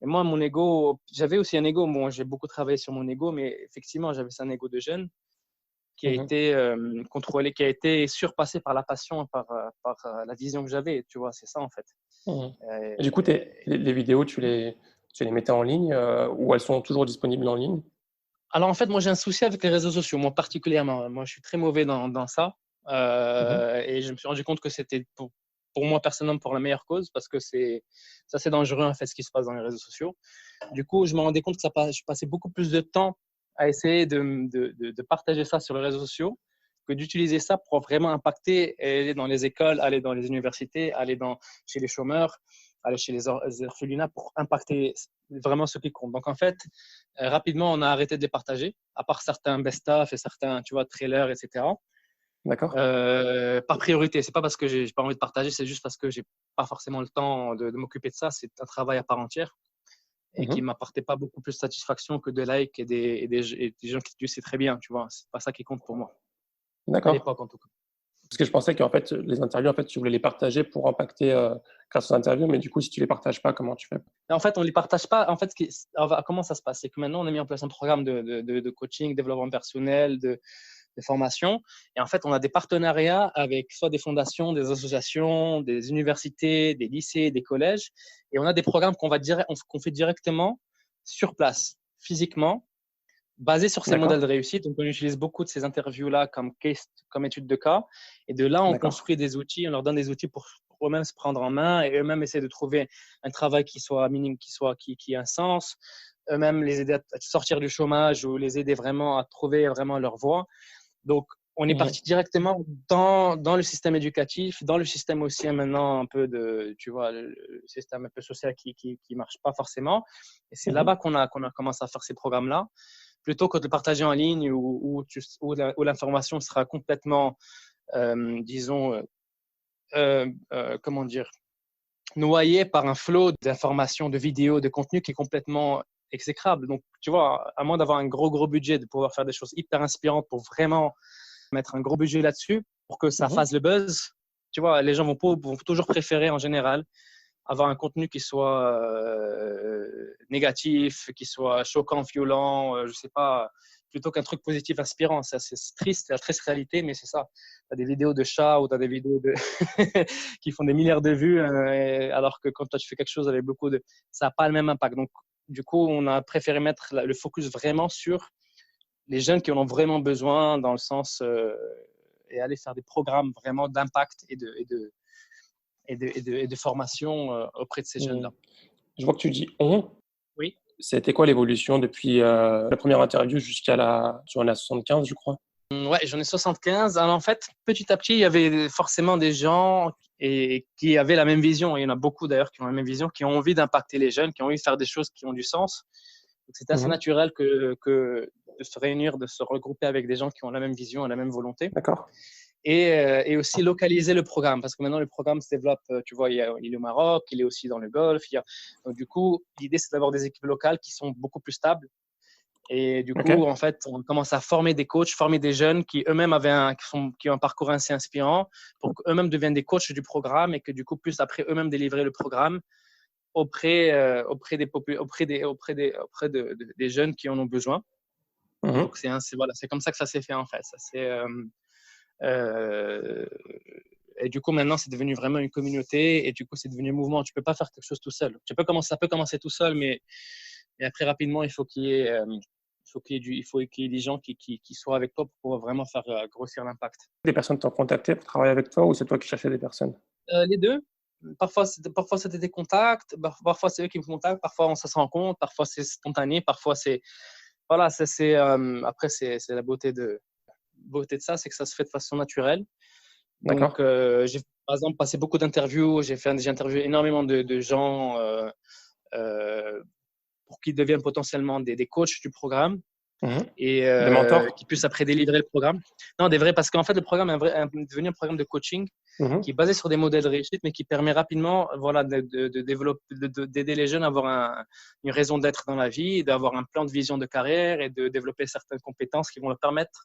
Et moi, mon ego, j'avais aussi un ego. Bon, j'ai beaucoup travaillé sur mon ego, mais effectivement, j'avais un ego de jeune qui a été contrôlé, qui a été surpassé par la passion, par la vision que j'avais. Tu vois, c'est ça en fait. Et du coup, les vidéos, tu les mettais en ligne ou elles sont toujours disponibles en ligne? Alors en fait, moi j'ai un souci avec les réseaux sociaux, moi particulièrement. Moi je suis très mauvais dans ça. Et je me suis rendu compte que c'était pour moi personnellement pour la meilleure cause parce que c'est dangereux en fait ce qui se passe dans les réseaux sociaux. Du coup, je me rendais compte que je passais beaucoup plus de temps à essayer de partager ça sur les réseaux sociaux que d'utiliser ça pour vraiment impacter et aller dans les écoles, aller dans les universités, chez les chômeurs, aller chez les orphelinats pour impacter vraiment ce qui compte. Donc, en fait, rapidement, on a arrêté de les partager, à part certains best-of et certains, tu vois, trailers, etc. D'accord. Par priorité. C'est pas parce que j'ai pas envie de partager, c'est juste parce que j'ai pas forcément le temps de m'occuper de ça. C'est un travail à part entière et qui Mhm. m'apportait pas beaucoup plus de satisfaction que de likes et des gens qui tu sais très bien, tu vois. C'est pas ça qui compte pour moi. À D'accord. l'époque, en tout cas. Parce que je pensais qu'en fait, les interviews, en fait, tu voulais les partager pour impacter grâce aux interviews, mais du coup, si tu les partages pas, comment tu fais? Et en fait, on ne les partage pas. En fait, comment ça se passe? C'est que maintenant, on a mis en place un programme de coaching, développement personnel, de formation. Et en fait, on a des partenariats avec soit des fondations, des associations, des universités, des lycées, des collèges. Et on a des programmes qu'on fait directement sur place, physiquement, basés sur ces modèles D'accord. de réussite. Donc, on utilise beaucoup de ces interviews-là comme études de cas. Et de là, on D'accord. construit des outils, on leur donne des outils pour eux-mêmes se prendre en main et eux-mêmes essayer de trouver un travail qui soit minime, qui ait un sens. Eux-mêmes les aider à sortir du chômage ou les aider vraiment à trouver vraiment leur voie. Donc, on est Mhm. parti directement dans le système éducatif, dans le système aussi maintenant un peu tu vois, le système un peu social qui marche pas forcément. Et c'est Mhm. là-bas qu'on a commencé à faire ces programmes-là plutôt que de le partager en ligne où l'information sera complètement, disons, comment dire, noyée par un flot d'informations, de vidéos, de contenu qui est complètement exécrable. Donc, tu vois, à moins d'avoir un gros budget, de pouvoir faire des choses hyper inspirantes pour vraiment mettre un gros budget là-dessus, pour que ça Mhm. fasse le buzz, tu vois, les gens vont toujours préférer en général avoir un contenu qui soit négatif, qui soit choquant, violent, je sais pas, plutôt qu'un truc positif, inspirant. C'est triste, c'est la triste réalité, mais c'est ça. Tu as des vidéos de chats ou tu as des vidéos qui font des milliards de vues, alors que quand toi tu fais quelque chose avec ça n'a pas le même impact. Donc, du coup, on a préféré mettre le focus vraiment sur les jeunes qui en ont vraiment besoin, dans le sens, et aller faire des programmes vraiment d'impact et de formation auprès de ces jeunes-là. Mhm. Je vois que tu dis on. Oui. C'était quoi l'évolution depuis la première interview jusqu'à tu en as 75, je crois? Ouais, j'en ai 75. Alors, en fait, petit à petit, il y avait forcément des gens qui avaient la même vision. Il y en a beaucoup d'ailleurs qui ont la même vision, qui ont envie d'impacter les jeunes, qui ont envie de faire des choses qui ont du sens. Donc, c'est assez Mhm. naturel que de se réunir, de se regrouper avec des gens qui ont la même vision et la même volonté. D'accord. Et aussi localiser le programme, parce que maintenant le programme se développe, tu vois, il est au Maroc, il est aussi dans le Golfe. Donc, du coup, l'idée, c'est d'avoir des équipes locales qui sont beaucoup plus stables. Et du coup, OK. en fait, on commence à former des coachs, former des jeunes qui eux-mêmes qui ont un parcours assez inspirant pour qu'eux-mêmes deviennent des coachs du programme et que du coup, puissent après eux-mêmes délivrer le programme auprès des jeunes qui en ont besoin. Mhm. Donc, voilà, c'est comme ça que ça s'est fait en fait. Euh, et du coup, maintenant, c'est devenu vraiment une communauté et du coup, c'est devenu un mouvement. Tu peux pas faire quelque chose tout seul. Ça peut commencer tout seul, mais après, rapidement, il faut qu'il y ait, des gens qui soient avec toi pour pouvoir vraiment faire grossir l'impact. Des personnes t'ont contacté pour travailler avec toi ou c'est toi qui cherchais des personnes? Les deux. Parfois, c'était des contacts, parfois, c'est eux qui me contactent, parfois, ça se rencontre, parfois, c'est spontané, parfois, c'est. Voilà, après, c'est la beauté de ça, c'est que ça se fait de façon naturelle. Donc, D'accord. j'ai par exemple passé beaucoup d'interviews, j'ai interviewé énormément de gens euh, pour qu'ils deviennent potentiellement des coachs du programme Mhm. et Des mentors? qui puissent après délivrer le programme. Non, des vrais, parce qu'en fait, le programme est devenu un programme de coaching Mhm. qui est basé sur des modèles de réussite, mais qui permet rapidement voilà, de développer, d'aider les jeunes à avoir une raison d'être dans la vie, d'avoir un plan de vision de carrière et de développer certaines compétences qui vont leur permettre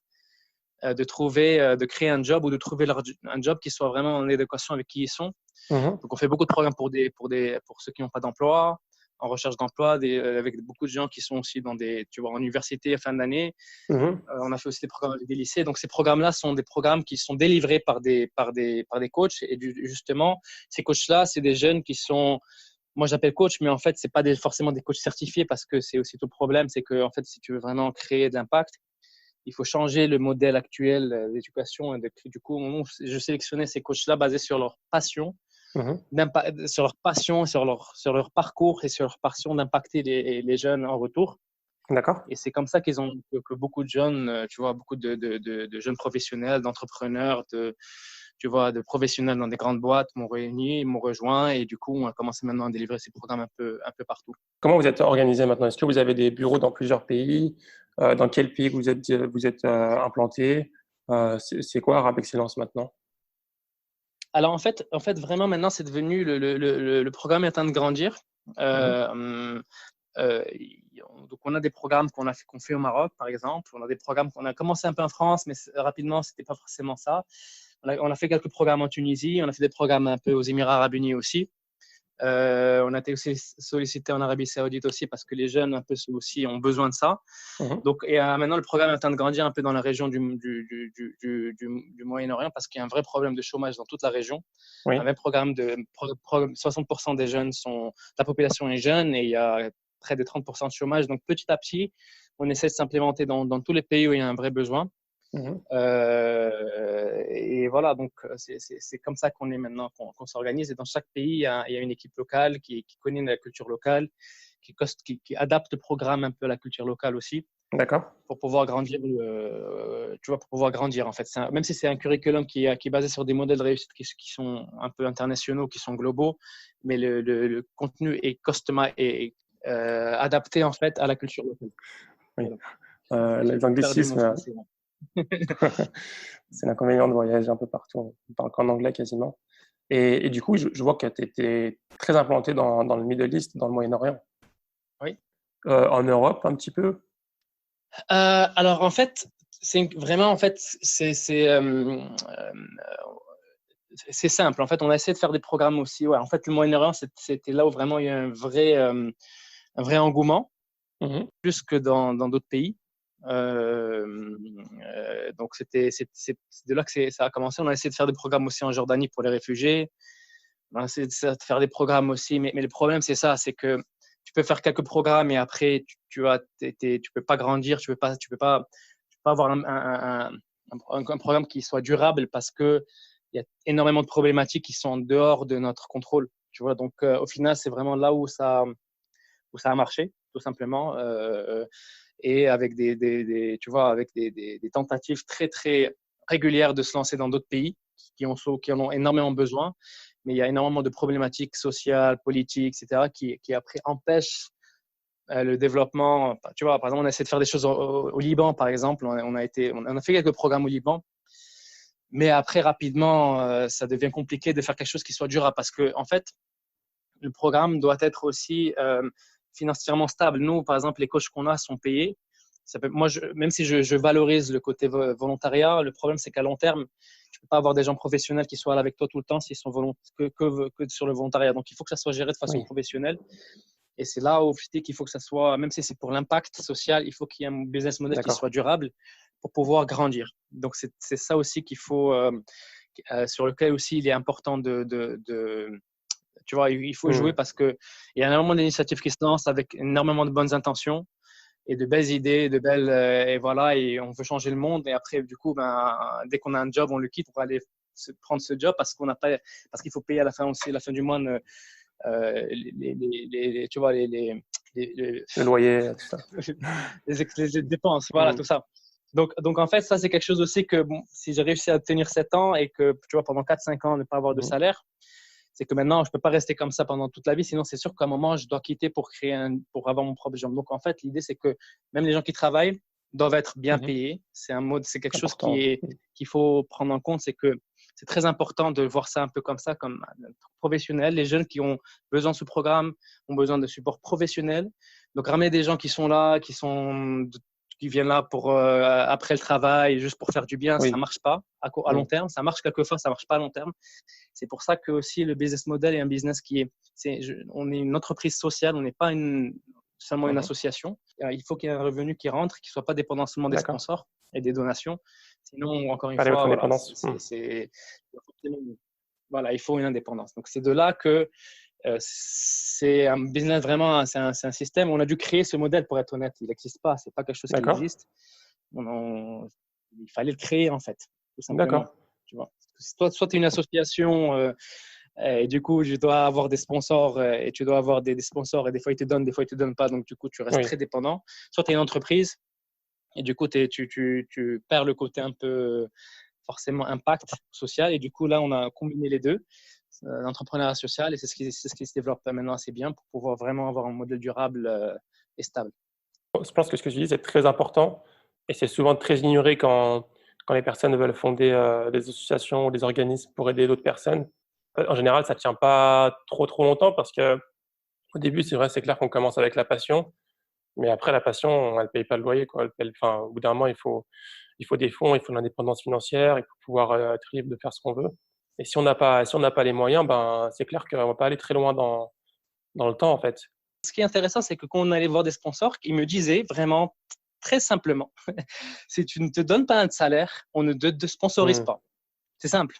de créer un job ou de trouver un job qui soit vraiment en adéquation avec qui ils sont. Mhm. Donc, on fait beaucoup de programmes pour ceux qui n'ont pas d'emploi, en recherche d'emploi, avec beaucoup de gens qui sont aussi en université à fin d'année. Mhm. On a fait aussi des programmes avec des lycées. Donc, ces programmes-là sont des programmes qui sont délivrés par des coachs. Et justement, ces coachs-là, c'est des jeunes qui sont, moi j'appelle coach, mais en fait, c'est pas forcément des coachs certifiés parce que c'est aussi tout le problème. C'est que, en fait, si tu veux vraiment créer de l'impact, il faut changer le modèle actuel d'éducation. Du coup, je sélectionnais ces coachs-là basés sur leur passion sur leur passion, sur leur parcours et sur leur passion d'impacter les jeunes en retour. D'accord. Et c'est comme ça que beaucoup de jeunes, tu vois, beaucoup de jeunes professionnels, d'entrepreneurs, tu vois, de professionnels dans des grandes boîtes m'ont réuni, m'ont rejoint et du coup, on a commencé maintenant à délivrer ces programmes un peu partout. Comment vous êtes organisé maintenant? Est-ce que vous avez des bureaux dans plusieurs pays? Dans quel pays vous êtes implanté? C'est quoi Arab Excellence maintenant? Alors en fait, vraiment maintenant, c'est devenu le programme est en train de grandir. Mhm. Euh, donc on a des programmes qu'on fait au Maroc, par exemple. On a des programmes qu'on a commencé un peu en France, mais rapidement, c'était pas forcément ça. On a fait quelques programmes en Tunisie, on a fait des programmes un peu aux Émirats Arabes Unis aussi. On a été aussi sollicité en Arabie Saoudite aussi parce que les jeunes un peu aussi ont besoin de ça. Mhm. Donc, et maintenant, le programme est en train de grandir un peu dans la région du Moyen-Orient parce qu'il y a un vrai problème de chômage dans toute la région. Un Oui, vrai programme de 60% des jeunes sont, la population est jeune et il y a près de 30% de chômage. Donc, petit à petit, on essaie de s'implémenter dans tous les pays où il y a un vrai besoin. mhm. Et voilà, donc c'est comme ça qu'on est maintenant, qu'on s'organise. Et dans chaque pays, il y a une équipe locale qui connaît la culture locale, qui adapte le programme un peu à la culture locale aussi, D'accord. pour pouvoir grandir, tu vois, pour pouvoir grandir en fait. Même si c'est un curriculum qui est basé sur des modèles de réussite qui sont un peu internationaux, qui sont globaux, mais le contenu est adapté en fait à la culture locale. Oui. Voilà. J'ai Les perdu mon anglicismes, français. c'est l'inconvénient de voyager un peu partout. On parle qu'en anglais quasiment. Et du coup, je vois que tu étais très implanté dans le Middle East, dans le Moyen-Orient. Oui. En Europe, un petit peu. Alors en fait, vraiment en fait c'est simple. En fait, on a essayé de faire des programmes aussi. Ouais, en fait, le Moyen-Orient, c'était là où vraiment il y a un vrai engouement, Mhm. plus que dans d'autres pays. Donc c'est de là que ça a commencé. On a essayé de faire des programmes aussi en Jordanie pour les réfugiés. On a essayé de faire des programmes aussi, mais le problème c'est ça, c'est que tu peux faire quelques programmes et après tu peux pas grandir, tu peux pas avoir un programme qui soit durable parce que il y a énormément de problématiques qui sont en dehors de notre contrôle. Tu vois, donc au final c'est vraiment là où ça a marché tout simplement. Et avec tu vois, avec des tentatives très très régulières de se lancer dans d'autres pays qui en ont énormément besoin, mais il y a énormément de problématiques sociales, politiques, etc., qui après empêchent le développement. Tu vois, par exemple, on a essayé de faire des choses au Liban, par exemple. On a fait quelques programmes au Liban, mais après, rapidement, ça devient compliqué de faire quelque chose qui soit durable parce que, en fait, le programme doit être aussi financièrement stable. Nous, par exemple, les coachs qu'on a sont payés. Même si je valorise le côté volontariat, le problème, c'est qu'à long terme, tu ne peux pas avoir des gens professionnels qui soient là avec toi tout le temps s'ils sont que sur le volontariat. Donc, il faut que ça soit géré de façon Oui, professionnelle. Et c'est là où je dis qu'il faut que ça soit, même si c'est pour l'impact social, il faut qu'il y ait un business model qui d'accord. soit durable pour pouvoir grandir. Donc, c'est ça aussi qu'il faut, sur lequel aussi il est important tu vois, il faut jouer Mhm. parce qu'il y a énormément d'initiatives qui se lancent avec énormément de bonnes intentions et de belles idées, et voilà, et on veut changer le monde. Et après, du coup, dès qu'on a un job, on le quitte pour aller prendre ce job parce qu'on n'a pas, parce qu'il faut payer à la fin aussi, à la fin du mois, tu vois, les, Le loyer, tout ça. les dépenses, voilà, Mhm. tout ça. Donc, en fait, ça, c'est quelque chose aussi que bon, si j'ai réussi à tenir 7 ans et que, tu vois, pendant 4-5 ans, ne pas avoir de Mhm. salaire, c'est que maintenant, je ne peux pas rester comme ça pendant toute la vie. Sinon, c'est sûr qu'à un moment, je dois quitter pour avoir mon propre job. Donc, en fait, l'idée, c'est que même les gens qui travaillent doivent être bien Mhm. payés. C'est quelque chose Important. qu'il faut prendre en compte. C'est que c'est très important de voir ça un peu comme ça, comme un professionnel. Les jeunes qui ont besoin de ce programme ont besoin de support professionnel. Donc, ramener des gens qui sont là, qui viennent là pour après le travail, juste pour faire du bien, ça Oui, marche pas à long oui, terme. Ça marche quelquefois, ça marche pas à long terme. C'est pour ça que aussi le business model est un business on est une entreprise sociale, on n'est pas seulement une mhm. association. Il faut qu'il y ait un revenu qui rentre, qui ne soit pas dépendant seulement des D'accord. sponsors et des donations. Sinon, encore une Aller votre fois, voilà, indépendance. Mhm. voilà, il faut une indépendance. Donc, c'est de là que c'est un business vraiment, c'est un système. On a dû créer ce modèle pour être honnête. Il n'existe pas, c'est pas quelque chose qui D'accord, existe. Il fallait le créer en fait, tout simplement. d'accord. Tu vois. Soit tu es une association Et du coup, je dois avoir des sponsors et tu dois avoir des sponsors et des fois ils te donnent, des fois ils te donnent pas. Donc du coup, tu restes Oui. très dépendant. Soit tu es une entreprise et du coup, tu perds le côté un peu forcément impact social. Et du coup, là, on a combiné les deux, l'entrepreneuriat social, et c'est ce qui se développe maintenant assez bien pour pouvoir vraiment avoir un modèle durable et stable. Je pense que ce que tu dis, c'est très important et c'est souvent très ignoré quand les personnes veulent fonder, des associations ou des organismes pour aider d'autres personnes. En général, ça tient pas trop longtemps parce qu'au début, c'est vrai, c'est clair qu'on commence avec la passion, mais après la passion, elle paye pas le loyer, quoi. Elle paye enfin, au bout d'un moment, il faut des fonds, il faut de l'indépendance financière, il faut pouvoir, être libre de faire ce qu'on veut et si on n'a pas les moyens, ben, c'est clair qu'on va pas aller très loin dans le temps, en fait. Ce qui est intéressant, c'est que quand on allait voir des sponsors, ils me disaient vraiment très simplement, si tu ne te donnes pas un salaire, on ne te sponsorise Mmh. pas. C'est simple.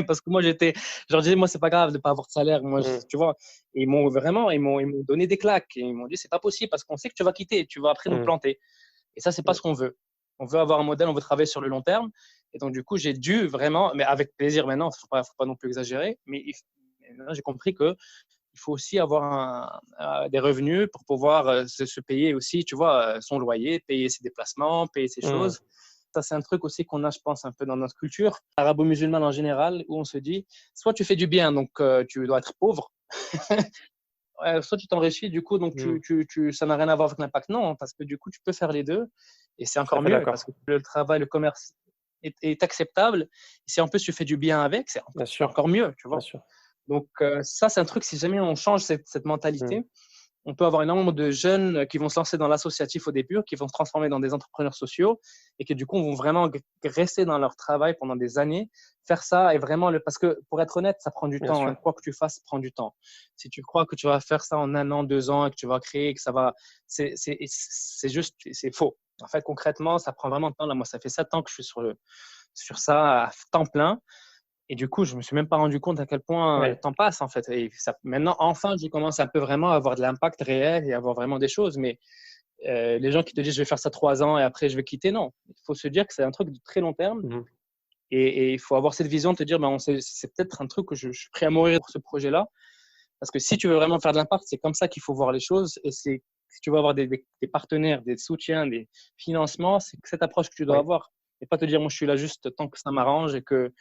Parce que moi, je leur disais, moi, c'est pas grave de pas avoir de salaire. Moi, Mmh. tu vois, et ils m'ont donné des claques. Et ils m'ont dit, c'est pas possible parce qu'on sait que tu vas quitter, tu vas après nous Mmh. planter. Et ça, c'est pas Mmh. ce qu'on veut. On veut avoir un modèle, on veut travailler sur le long terme. Et donc, du coup, j'ai dû vraiment, mais avec plaisir maintenant, faut pas non plus exagérer, mais maintenant, j'ai compris que il faut aussi avoir des revenus pour pouvoir se payer aussi, tu vois, son loyer, payer ses déplacements, payer ses Mmh. choses. Ça, c'est un truc aussi qu'on a, je pense, un peu dans notre culture arabo-musulmane en général, où on se dit, soit tu fais du bien, donc tu dois être pauvre, soit tu t'enrichis, du coup, donc Mmh. ça n'a rien à voir avec l'impact. Non, parce que du coup, tu peux faire les deux, et c'est Tout à encore fait mieux, parce d'accord. que le travail, le commerce est acceptable. Et si en plus tu fais du bien avec, Bien c'est sûr, encore mieux, tu bien vois. sûr. Donc ça, c'est un truc, si jamais on change cette Mmh. mentalité, on peut avoir énormément de jeunes qui vont se lancer dans l'associatif au début, qui vont se transformer dans des entrepreneurs sociaux et qui du coup vont vraiment rester dans leur travail pendant des années, faire ça et vraiment parce que pour être honnête, ça prend du Bien temps, hein. sûr. Quoi que tu fasses, ça prend du temps. Si tu crois que tu vas faire ça en 1 an, 2 ans et que tu vas créer, que ça va, c'est juste, c'est faux. En fait, concrètement, ça prend vraiment de temps. Là, moi, ça fait 7 ans que je suis sur ça à temps plein. Et du coup, je me suis même pas rendu compte à quel point le Oui. temps passe en fait. Et ça, maintenant, enfin, je commence un peu vraiment à avoir de l'impact réel et à avoir vraiment des choses. Mais les gens qui te disent je vais faire ça 3 ans et après je vais quitter, non. Il faut se dire que c'est un truc de très long terme. Mmh mh. Et il faut avoir cette vision de te dire, ben, c'est peut-être un truc que je suis prêt à mourir pour ce projet-là. Parce que si tu veux vraiment faire de l'impact, c'est comme ça qu'il faut voir les choses. Et si tu veux avoir des partenaires, des soutiens, des financements, c'est cette approche que tu dois Oui. avoir. Et pas te dire, moi je suis là juste tant que ça m'arrange et que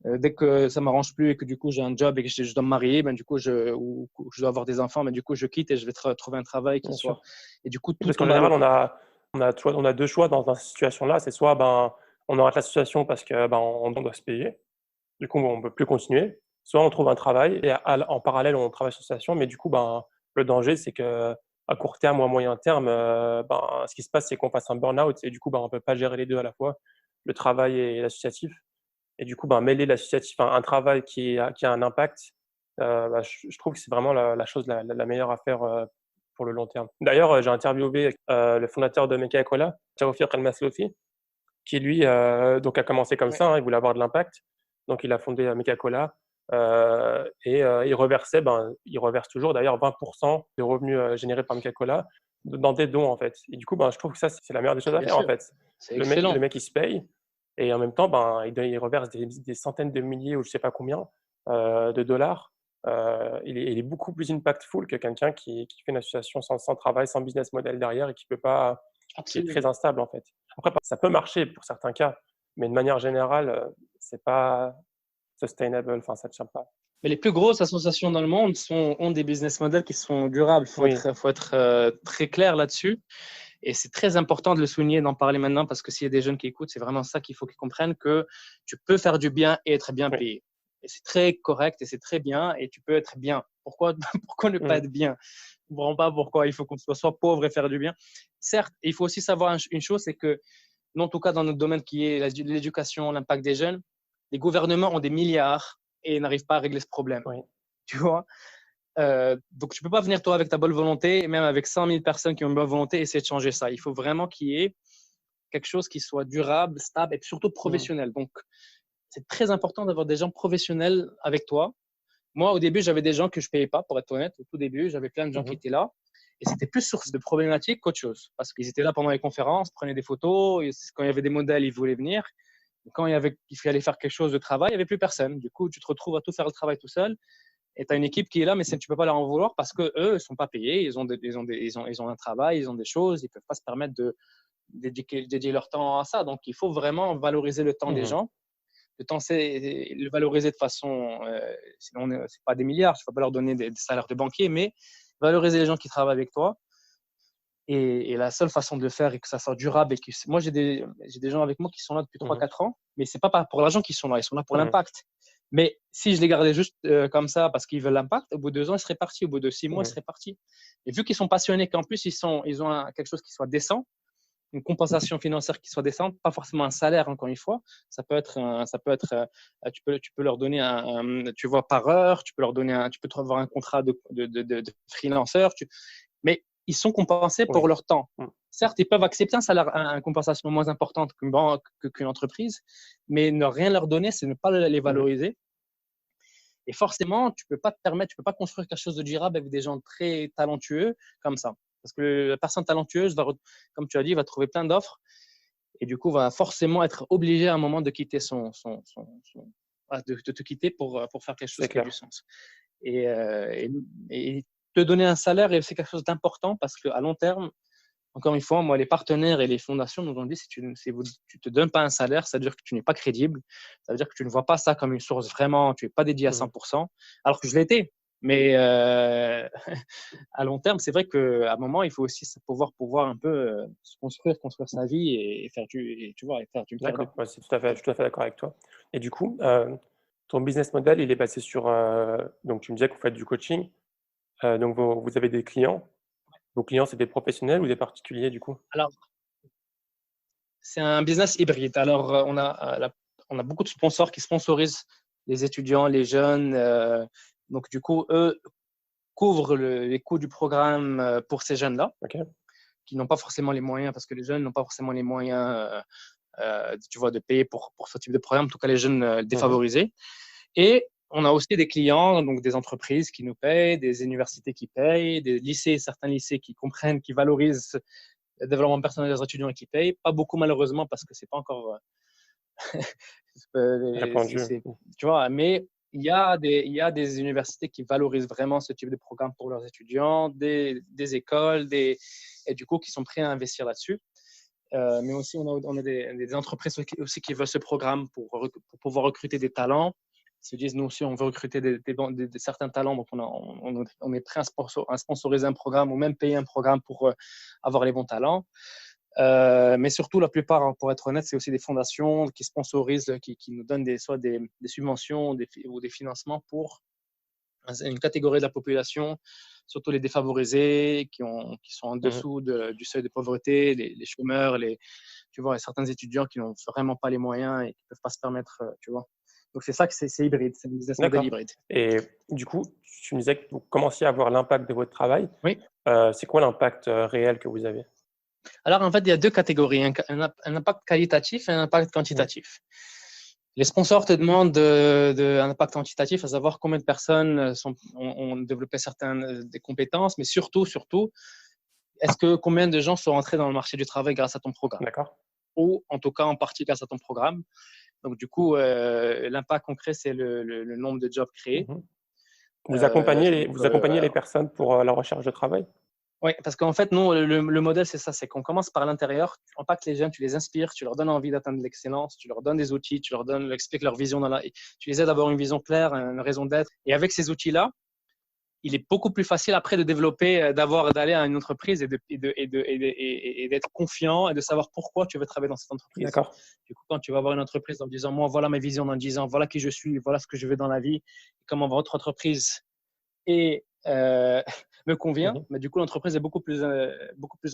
dès que ça m'arrange plus et que du coup j'ai un job et que je dois me marier, ben du coup ou je dois avoir des enfants, ben du coup je quitte et je vais trouver un travail qui Bien soit. sûr. Et du coup tout Parce qu'en tombe à général, l'eau. on a 2 choix dans cette situation-là. C'est soit, ben, on arrête l'association parce que, ben, on doit se payer. Du coup, on peut plus continuer. Soit on trouve un travail et en parallèle, on travaille sur l'association, mais du coup, ben, le danger, c'est qu'à court terme ou à moyen terme, ben, ce qui se passe, c'est qu'on fasse un burn-out et du coup, ben, on peut pas gérer les 2 à la fois, le travail et l'associatif et du coup, ben, mêler l'associatif à un travail qui a un impact, bah, je trouve que c'est vraiment la chose la meilleure à faire, pour le long terme. D'ailleurs, j'ai interviewé, le fondateur de Meka Cola, Tawfiq El-Massloufi, qui lui, donc a commencé comme Ouais. ça, hein, il voulait avoir de l'impact. Donc il a fondé, Meka Cola, il reverse toujours d'ailleurs 20 des revenus, générés par Meka Cola dans des dons, en fait et du coup, ben, je trouve que ça, c'est la meilleure des choses à Bien faire, en sûr, fait. c'est Le excellent. mec, il se paye et en même temps, ben, il reverse des centaines de milliers ou je sais pas combien, de dollars. Il est beaucoup plus impactful que quelqu'un qui fait une association sans travail, sans business model derrière et qui est très Absolument. instable, en fait. Après, ça peut marcher pour certains cas, mais de manière générale, c'est pas sustainable, enfin ça tient pas. Mais les plus grosses associations dans le monde ont des business models qui sont durables. Oui, Faut être très clair là-dessus. Et c'est très important de le souligner, d'en parler maintenant, parce que s'il y a des jeunes qui écoutent, c'est vraiment ça qu'il faut qu'ils comprennent, que tu peux faire du bien et être bien oui. payé. Et c'est très correct et c'est très bien et tu peux être bien. Pourquoi, pourquoi ne pas Mmh. être bien? Je ne comprends pas pourquoi il faut qu'on soit pauvre et faire du bien. Certes, il faut aussi savoir une chose, c'est que, en tout cas dans notre domaine qui est l'éducation, l'impact des jeunes, les gouvernements ont des milliards et n'arrivent pas à régler ce problème. Oui, Tu vois? Donc, tu ne peux pas venir toi avec ta bonne volonté, et même avec 100 000 personnes qui ont une bonne volonté, essayer de changer ça. Il faut vraiment qu'il y ait quelque chose qui soit durable, stable et surtout mmh, professionnel. Donc, c'est très important d'avoir des gens professionnels avec toi. Moi, au début, j'avais des gens que je ne payais pas, pour être honnête. Au tout début, j'avais plein de gens mmh qui mh. étaient là. Et c'était plus source de problématiques qu'autre chose. Parce qu'ils étaient là pendant les conférences, prenaient des photos. Et quand il y avait des modèles, ils voulaient venir. Quand il fallait faire quelque chose de travail, il n'y avait plus personne. Du coup, tu te retrouves à tout faire le travail tout seul. Et tu as une équipe qui est là, mais tu ne peux pas leur en vouloir parce qu'eux, ils ne sont pas payés. Ils ont un travail, ils ont des choses. Ils ne peuvent pas se permettre de dédier leur temps à ça. Donc, il faut vraiment valoriser le temps des Mhm. gens. Le temps, c'est le valoriser de façon. Sinon, c'est pas des milliards. Tu ne vas pas leur donner des salaires de banquier, mais valoriser les gens qui travaillent avec toi. Et la seule façon de le faire et que ça soit durable, moi, j'ai des gens avec moi qui sont là depuis Mhm. 3-4 ans, mais ce n'est pas pour l'argent qu'ils sont là, ils sont là pour Mhm. l'impact. Mais si je les gardais juste comme ça parce qu'ils veulent l'impact, au bout de 2 ans, ils seraient partis. Au bout de 6 mois, ils Mhm. seraient partis. Et vu qu'ils sont passionnés, qu'en plus, ils ont quelque chose qui soit décent, une compensation financière qui soit décente, pas forcément un salaire, encore une fois. Ça peut être, tu peux leur donner tu vois, par heure, tu peux leur donner tu peux avoir un contrat de freelanceur, mais ils sont compensés pour Oui. leur temps. Mhm. Certes, ils peuvent accepter un salaire, une compensation moins importante qu'une banque, qu'une entreprise, mais ne rien leur donner, c'est ne pas les Mhm. valoriser. Et forcément, tu peux pas te permettre, tu peux pas construire quelque chose de durable avec des gens très talentueux comme ça. Parce que la personne talentueuse comme tu as dit, va trouver plein d'offres et du coup va forcément être obligée à un moment de quitter de te quitter pour faire quelque chose C'est qui a du clair. sens. Et te donner un salaire, c'est quelque chose d'important parce qu'à long terme, encore une fois, moi, les partenaires et les fondations nous ont dit si tu ne te donnes pas un salaire, ça veut dire que tu n'es pas crédible. Ça veut dire que tu ne vois pas ça comme une source vraiment, tu n'es pas dédié à Mhm. 100%, alors que je l'étais. Mais à long terme, c'est vrai qu'à un moment, il faut aussi pouvoir un peu se construire sa vie et tu vois, et faire d'une pierre deux D'accord, coups. ouais, je suis tout à fait d'accord avec toi. Et du coup, ton business model, il est basé sur, donc tu me disais que vous faites du coaching, donc vous avez des clients. Vos clients, c'est des professionnels ou des particuliers du coup? Alors, c'est un business hybride. Alors, on a beaucoup de sponsors qui sponsorisent les étudiants, les jeunes. Donc, du coup, eux couvrent les coûts du programme pour ces jeunes-là, OK. qui n'ont pas forcément les moyens, parce que les jeunes n'ont pas forcément les moyens, tu vois, de payer pour ce type de programme, en tout cas les jeunes Mmh. défavorisés. Et on a aussi des clients, donc des entreprises qui nous payent, des universités qui payent, des lycées, certains lycées qui comprennent, qui valorisent le développement personnel des étudiants et qui payent. Pas beaucoup malheureusement parce que c'est pas encore Répandu. Mmh. tu vois, mais il y a des universités qui valorisent vraiment ce type de programme pour leurs étudiants, des écoles, et du coup, qui sont prêts à investir là-dessus. Mais aussi, on a des entreprises aussi qui veulent ce programme pour pouvoir recruter des talents. Ils se disent, nous aussi, on veut recruter certains talents, donc on est prêt à sponsoriser un programme ou même payer un programme pour avoir les bons talents. Mais surtout, la plupart, hein, pour être honnête, c'est aussi des fondations qui sponsorisent, qui nous donnent soit des subventions ou des financements pour une catégorie de la population, surtout les défavorisés, qui sont en Mmh. dessous du seuil de pauvreté, les chômeurs, tu vois, certains étudiants qui n'ont vraiment pas les moyens et qui ne peuvent pas se permettre, tu vois. Donc, c'est ça que c'est hybride, c'est un business model D'accord. hybride. Et du coup, tu me disais que vous commenciez à voir l'impact de votre travail. Oui. C'est quoi l'impact, réel que vous avez? Alors, en fait, il y a deux catégories, un impact qualitatif et un impact Mmh. quantitatif. Les sponsors te demandent un impact quantitatif, à savoir combien de personnes ont développé certaines des compétences, mais surtout, combien de gens sont entrés dans le marché du travail grâce à ton programme, D'accord. ou en tout cas en partie grâce à ton programme. Donc du coup, l'impact concret, c'est le nombre de jobs créés. Mmh. Donc, Vous accompagnez les personnes pour, la recherche de travail? oui, parce qu'en fait, nous, le modèle, c'est ça, c'est qu'on commence par l'intérieur, tu impactes les jeunes, tu les inspires, tu leur donnes envie d'atteindre l'excellence, tu leur donnes des outils, tu expliques leur vision tu les aides à avoir une vision claire, une raison d'être. Et avec ces outils-là, il est beaucoup plus facile après de développer, d'aller à une entreprise et d'être confiant et de savoir pourquoi tu veux travailler dans cette entreprise. D'accord. Du coup, quand tu vas avoir une entreprise en disant, moi, voilà ma vision dans 10 ans, voilà qui je suis, voilà ce que je veux dans la vie, comment votre entreprise est, me convient, Mmh. mais du coup, l'entreprise est beaucoup plus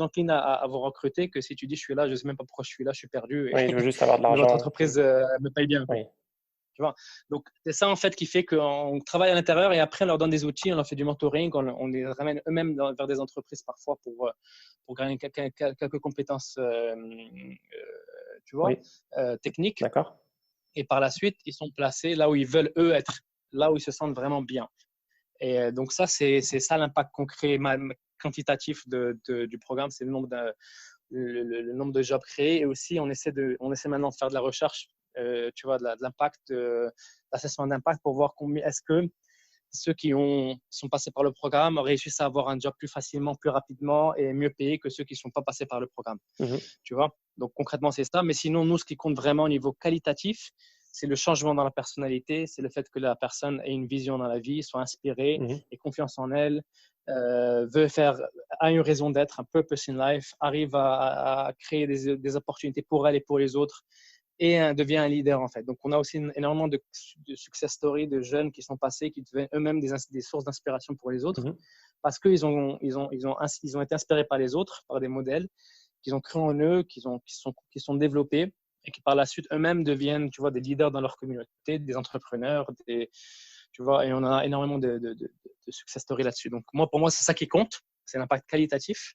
encline à vous recruter que si tu dis, je suis là, je ne sais même pas pourquoi je suis là, je suis perdu, Oui, je veux juste avoir de mais votre l'argent. Mmh. entreprise me paye bien. Oui. Tu vois? Donc, c'est ça en fait qui fait qu'on travaille à l'intérieur et après on leur donne des outils, on leur fait du mentoring, on les ramène eux-mêmes vers des entreprises parfois pour gagner quelques compétences, tu vois, Oui. techniques. D'accord. Et par la suite, ils sont placés là où ils veulent eux être, là où ils se sentent vraiment bien. Et donc ça, c'est ça l'impact concret, quantitatif du programme, c'est le nombre de jobs créés. Et aussi, on essaie maintenant de faire de la recherche tu vois, de l'impact, l'assessment d'impact pour voir combien est-ce que ceux qui sont passés par le programme réussissent à avoir un job plus facilement, plus rapidement et mieux payé que ceux qui ne sont pas passés par le programme. Tu vois? Donc concrètement, c'est ça. Mais sinon, nous, ce qui compte vraiment au niveau qualitatif, c'est le changement dans la personnalité, c'est le fait que la personne ait une vision dans la vie, soit inspirée, ait confiance en elle, a une raison d'être, un purpose in life, arrive à créer des opportunités pour elle et pour les autres et devient un leader en fait. Donc on a aussi énormément de success stories de jeunes qui sont passés, qui deviennent eux-mêmes des sources d'inspiration pour les autres parce qu'ils ont été inspirés par les autres, par des modèles qu'ils ont cru en eux, qui sont développés et qui par la suite eux-mêmes deviennent, tu vois, des leaders dans leur communauté, des entrepreneurs, tu vois, et on a énormément de success stories là-dessus. Donc pour moi, c'est ça qui compte, c'est l'impact qualitatif.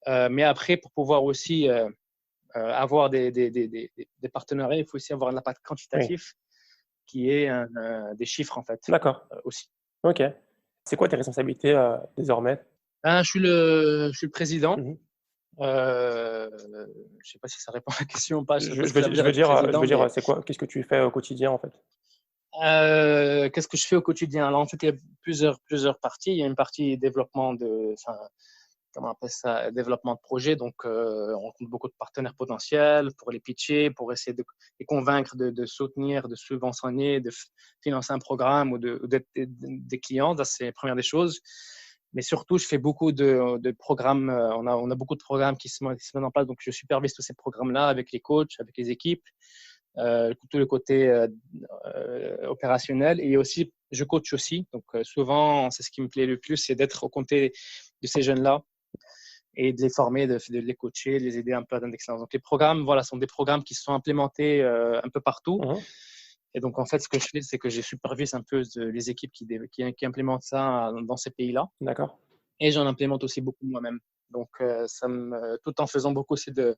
Mais après, pour pouvoir aussi avoir des partenariats, il faut aussi avoir un impact quantitatif qui est des chiffres en fait. D'accord. Aussi. Ok. C'est quoi tes responsabilités désormais? Je suis le président. Je ne sais pas si ça répond à la question ou pas. Je veux dire, c'est quoi? Qu'est-ce que tu fais au quotidien en fait? Qu'est-ce que je fais au quotidien? Alors, en fait, il y a plusieurs parties. Il y a une partie développement comment on appelle ça, développement de projet. Donc, on rencontre beaucoup de partenaires potentiels pour les pitcher, pour essayer de les convaincre de soutenir, de subventionner, de financer un programme ou d'être des clients. Ça, c'est la première des choses. Mais surtout, je fais beaucoup de programmes. On a beaucoup de programmes qui se mettent en place. Donc, je supervise tous ces programmes-là avec les coachs, avec les équipes, tout le côté opérationnel. Et aussi, je coach aussi. Donc, souvent, c'est ce qui me plaît le plus, c'est d'être aux côtés de ces jeunes-là et de les former, de les coacher, de les aider un peu à atteindre l'excellence. Donc, les programmes, voilà, sont des programmes qui sont implémentés un peu partout. Et donc, en fait, ce que je fais, c'est que je supervise un peu les équipes qui implémentent ça dans ces pays-là. D'accord. Et j'en implémente aussi beaucoup moi-même. Donc, tout en faisant beaucoup aussi de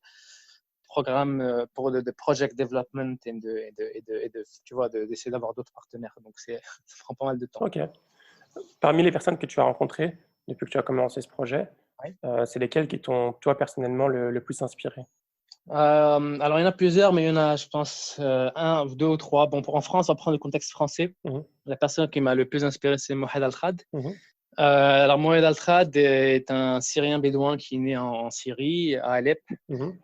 programmes pour de project development et tu vois, d'essayer d'avoir d'autres partenaires. Donc, ça prend pas mal de temps. Ok. Parmi les personnes que tu as rencontrées depuis que tu as commencé ce projet, c'est lesquelles qui t'ont, toi, personnellement, le plus inspiré? Alors, il y en a plusieurs, mais il y en a, je pense, un, deux ou trois. Bon, en France, on va prendre le contexte français. La personne qui m'a le plus inspiré, c'est Mohamed Al-Khad. Alors, Mohamed Al-Khad est un Syrien bédouin qui est né en Syrie, à Alep, d'une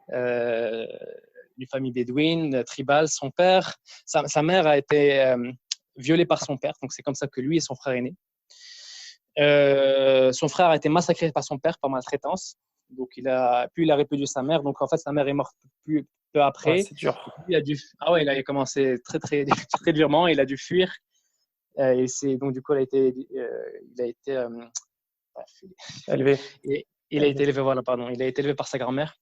famille bédouine, tribale. Son père, sa mère a été violée par son père, donc c'est comme ça que lui et son frère est né. Son frère a été massacré par son père par maltraitance. Donc, il a répudié sa mère. Donc, en fait, sa mère est morte peu après. C'est dur. Il a commencé très, très, très durement. Il a dû fuir. Et donc, du coup, il a été élevé. Il a été élevé, voilà, pardon. Il a été élevé par sa grand-mère.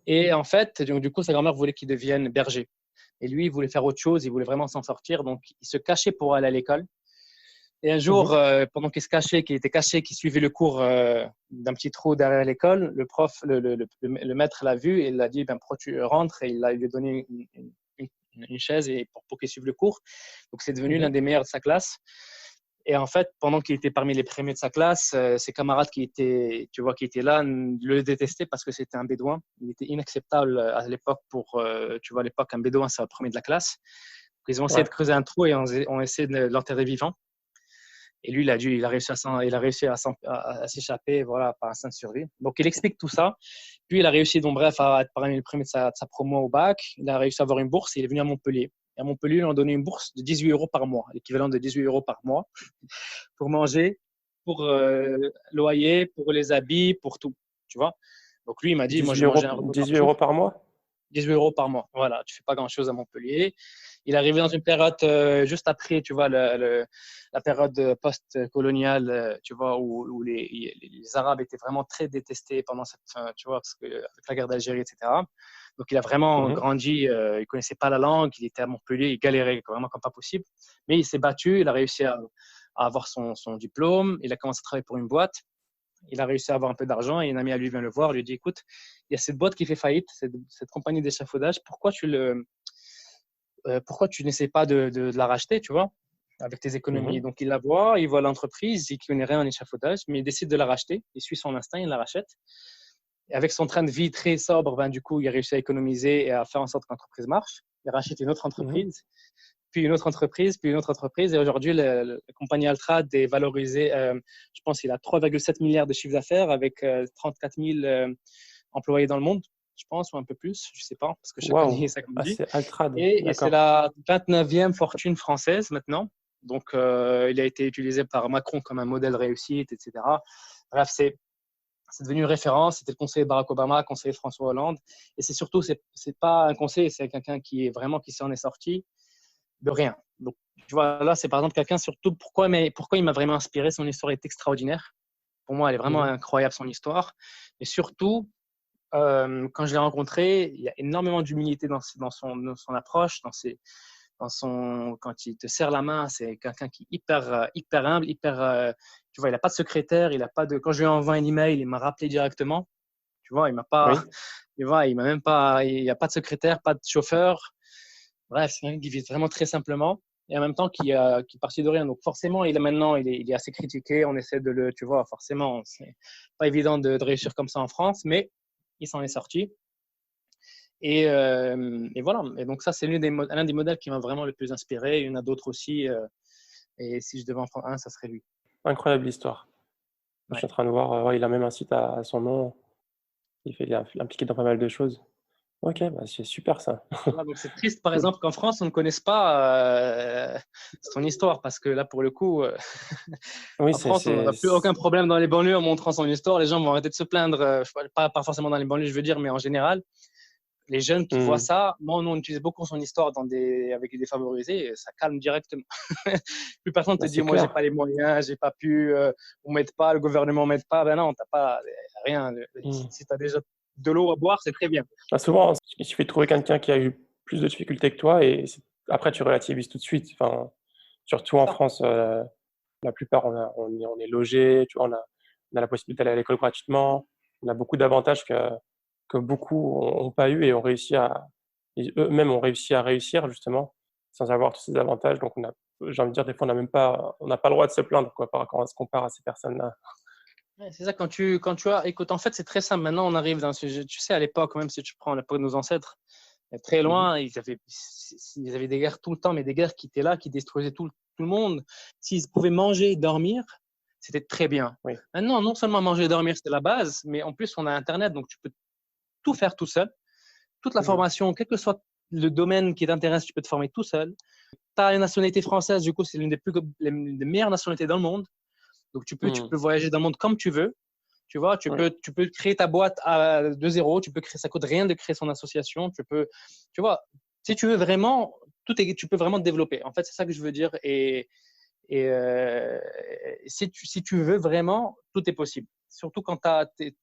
Et en fait, donc, du coup, sa grand-mère voulait qu'il devienne berger. Et lui, il voulait faire autre chose. Il voulait vraiment s'en sortir. Donc, il se cachait pour aller à l'école. Et un jour, pendant qu'il était caché, qu'il suivait le cours d'un petit trou derrière l'école, le prof, le maître l'a vu et il a dit pourquoi tu rentres, et il lui a donné une chaise pour qu'il suive le cours. Donc, c'est devenu l'un des meilleurs de sa classe. Et en fait, pendant qu'il était parmi les premiers de sa classe, ses camarades qui étaient là le détestaient parce que c'était un bédouin. Il était inacceptable à l'époque à l'époque, un bédouin, c'est le premier de la classe. Donc, ils ont essayé de creuser un trou et ont essayé de l'enterrer vivant. Et lui, il a réussi à s'échapper, voilà, par instinct de survie. Donc, il explique tout ça. Puis, il a réussi, donc, bref, à être parmi les premiers de sa promo au bac. Il a réussi à avoir une bourse et il est venu à Montpellier. Et à Montpellier, ils lui ont donné une bourse de 18 € par mois, l'équivalent de 18 € par mois, pour manger, pour loyer, pour les habits, pour tout. Tu vois? Donc, lui, il m'a dit, moi, je mangeais un repas 18 € par mois? 18 € par mois. Voilà, tu fais pas grand-chose à Montpellier. Il est arrivé dans une période juste après, tu vois, la période post-coloniale, tu vois, où les Arabes étaient vraiment très détestés pendant tu vois, parce que, avec la guerre d'Algérie, etc. Donc, il a vraiment grandi. Il connaissait pas la langue. Il était à Montpellier. Il galérait vraiment comme pas possible. Mais il s'est battu. Il a réussi à avoir son diplôme. Il a commencé à travailler pour une boîte. Il a réussi à avoir un peu d'argent et un ami à lui vient le voir, lui dit écoute, il y a cette boîte qui fait faillite, cette compagnie d'échafaudage, pourquoi tu n'essaies pas de la racheter, tu vois, avec tes économies. Donc il la voit, il voit l'entreprise, il ne connaît rien en échafaudage, mais il décide de la racheter, il suit son instinct, il la rachète. Et avec son train de vie très sobre, du coup, il a réussi à économiser et à faire en sorte que l'entreprise marche. il a racheté une autre Mhm. entreprise, puis une autre entreprise, puis une autre entreprise. Et aujourd'hui, la compagnie Altrad est valorisée, je pense qu'il a 3,7 milliards de chiffre d'affaires avec 34 000 employés dans le monde, je pense, ou un peu plus, je ne sais pas, parce que chaque Waouh. année, ça Ah, grandit. c'est Altrad, Et c'est d'accord. la 29e fortune française maintenant. Donc, il a été utilisé par Macron comme un modèle de réussite, etc. Bref, c'est devenu une référence. C'était le conseiller de Barack Obama, conseiller de François Hollande. Et c'est surtout, c'est pas un conseiller, c'est quelqu'un qui est vraiment qui s'en est sorti de rien. Donc, tu vois, là, c'est par exemple quelqu'un surtout pourquoi il m'a vraiment inspiré. Son histoire est extraordinaire. Pour moi, elle est vraiment Mhm. incroyable, son histoire. Et surtout, quand je l'ai rencontré, il y a énormément d'humilité dans son approche, quand il te serre la main, c'est quelqu'un qui est hyper humble, tu vois, il n'a pas de secrétaire, il a pas de, quand je lui ai envoyé un email, il m'a rappelé directement, tu vois, il m'a pas, Oui, tu vois, il m'a même pas, il n'y a pas de secrétaire, pas de chauffeur, bref, c'est quelqu'un qui vit vraiment très simplement et en même temps qui est parti de rien. Donc forcément, il est assez critiqué, on essaie de le, tu vois, forcément, c'est pas évident de réussir comme ça en France, mais il s'en est sorti. Et voilà. Et donc ça, c'est l'un des modèles qui m'a vraiment le plus inspiré. Il y en a d'autres aussi. Et si je devais en prendre un, ça serait lui. incroyable histoire. Je Ouais. suis en train de voir, ouais, il a même un site à son nom. Il est impliqué dans pas mal de choses. Ok, bah, c'est super ça. Voilà, donc c'est triste, par Cool. exemple, qu'en France, on ne connaisse pas son histoire, parce que là, pour le coup, Oui, en France, on n'aura plus aucun problème dans les banlieues en montrant son histoire. Les gens vont arrêter de se plaindre, pas forcément dans les banlieues, je veux dire, mais en général. Les jeunes qui voient Hmm. ça, moi, on utilise beaucoup son histoire avec les défavorisés, et ça calme directement. Plus personne te Bah, dit, c'est moi, j'ai clair. pas les moyens, j'ai pas pu, on m'aide pas, le gouvernement m'aide pas. Ben non, t'as pas rien. Hmm. Si tu as déjà de l'eau à boire, c'est très bien. Bah, souvent, il suffit de trouver quelqu'un qui a eu plus de difficultés que toi et après tu relativises tout de suite. Enfin, surtout C'est en ça. France, la plupart on est logé, tu vois, on a la possibilité d'aller à l'école gratuitement. On a beaucoup d'avantages que beaucoup ont pas eu et ont réussi à et eux-mêmes ont réussi à réussir justement, sans avoir tous ces avantages. Donc j'ai envie de dire des fois on n'a pas le droit de se plaindre quoi, par quand on se compare à ces personnes-là. Ouais, c'est ça, quand tu as, écoute, en fait, c'est très simple. Maintenant, on arrive dans un sujet, tu sais, à l'époque, même si tu prends l'époque de nos ancêtres, très Mmh mh. loin, ils avaient des guerres tout le temps, mais des guerres qui étaient là, qui détruisaient tout le monde. S'ils pouvaient manger et dormir, c'était très bien. Oui. Maintenant, non seulement manger et dormir, c'était la base, mais en plus, on a Internet, donc tu peux tout faire tout seul. Toute la Mmh mh. formation, quel que soit le domaine qui t'intéresse, tu peux te former tout seul. Tu as une nationalité française, du coup, c'est l'une des meilleures nationalités dans le monde. Donc, tu Mmh. peux voyager dans le monde comme tu veux. Tu vois, Oui, tu peux créer ta boîte de zéro. Ça coûte rien de créer son association. Tu vois, si tu veux vraiment, tu peux vraiment te développer. En fait, c'est ça que je veux dire. Et si tu veux vraiment, tout est possible. Surtout quand tu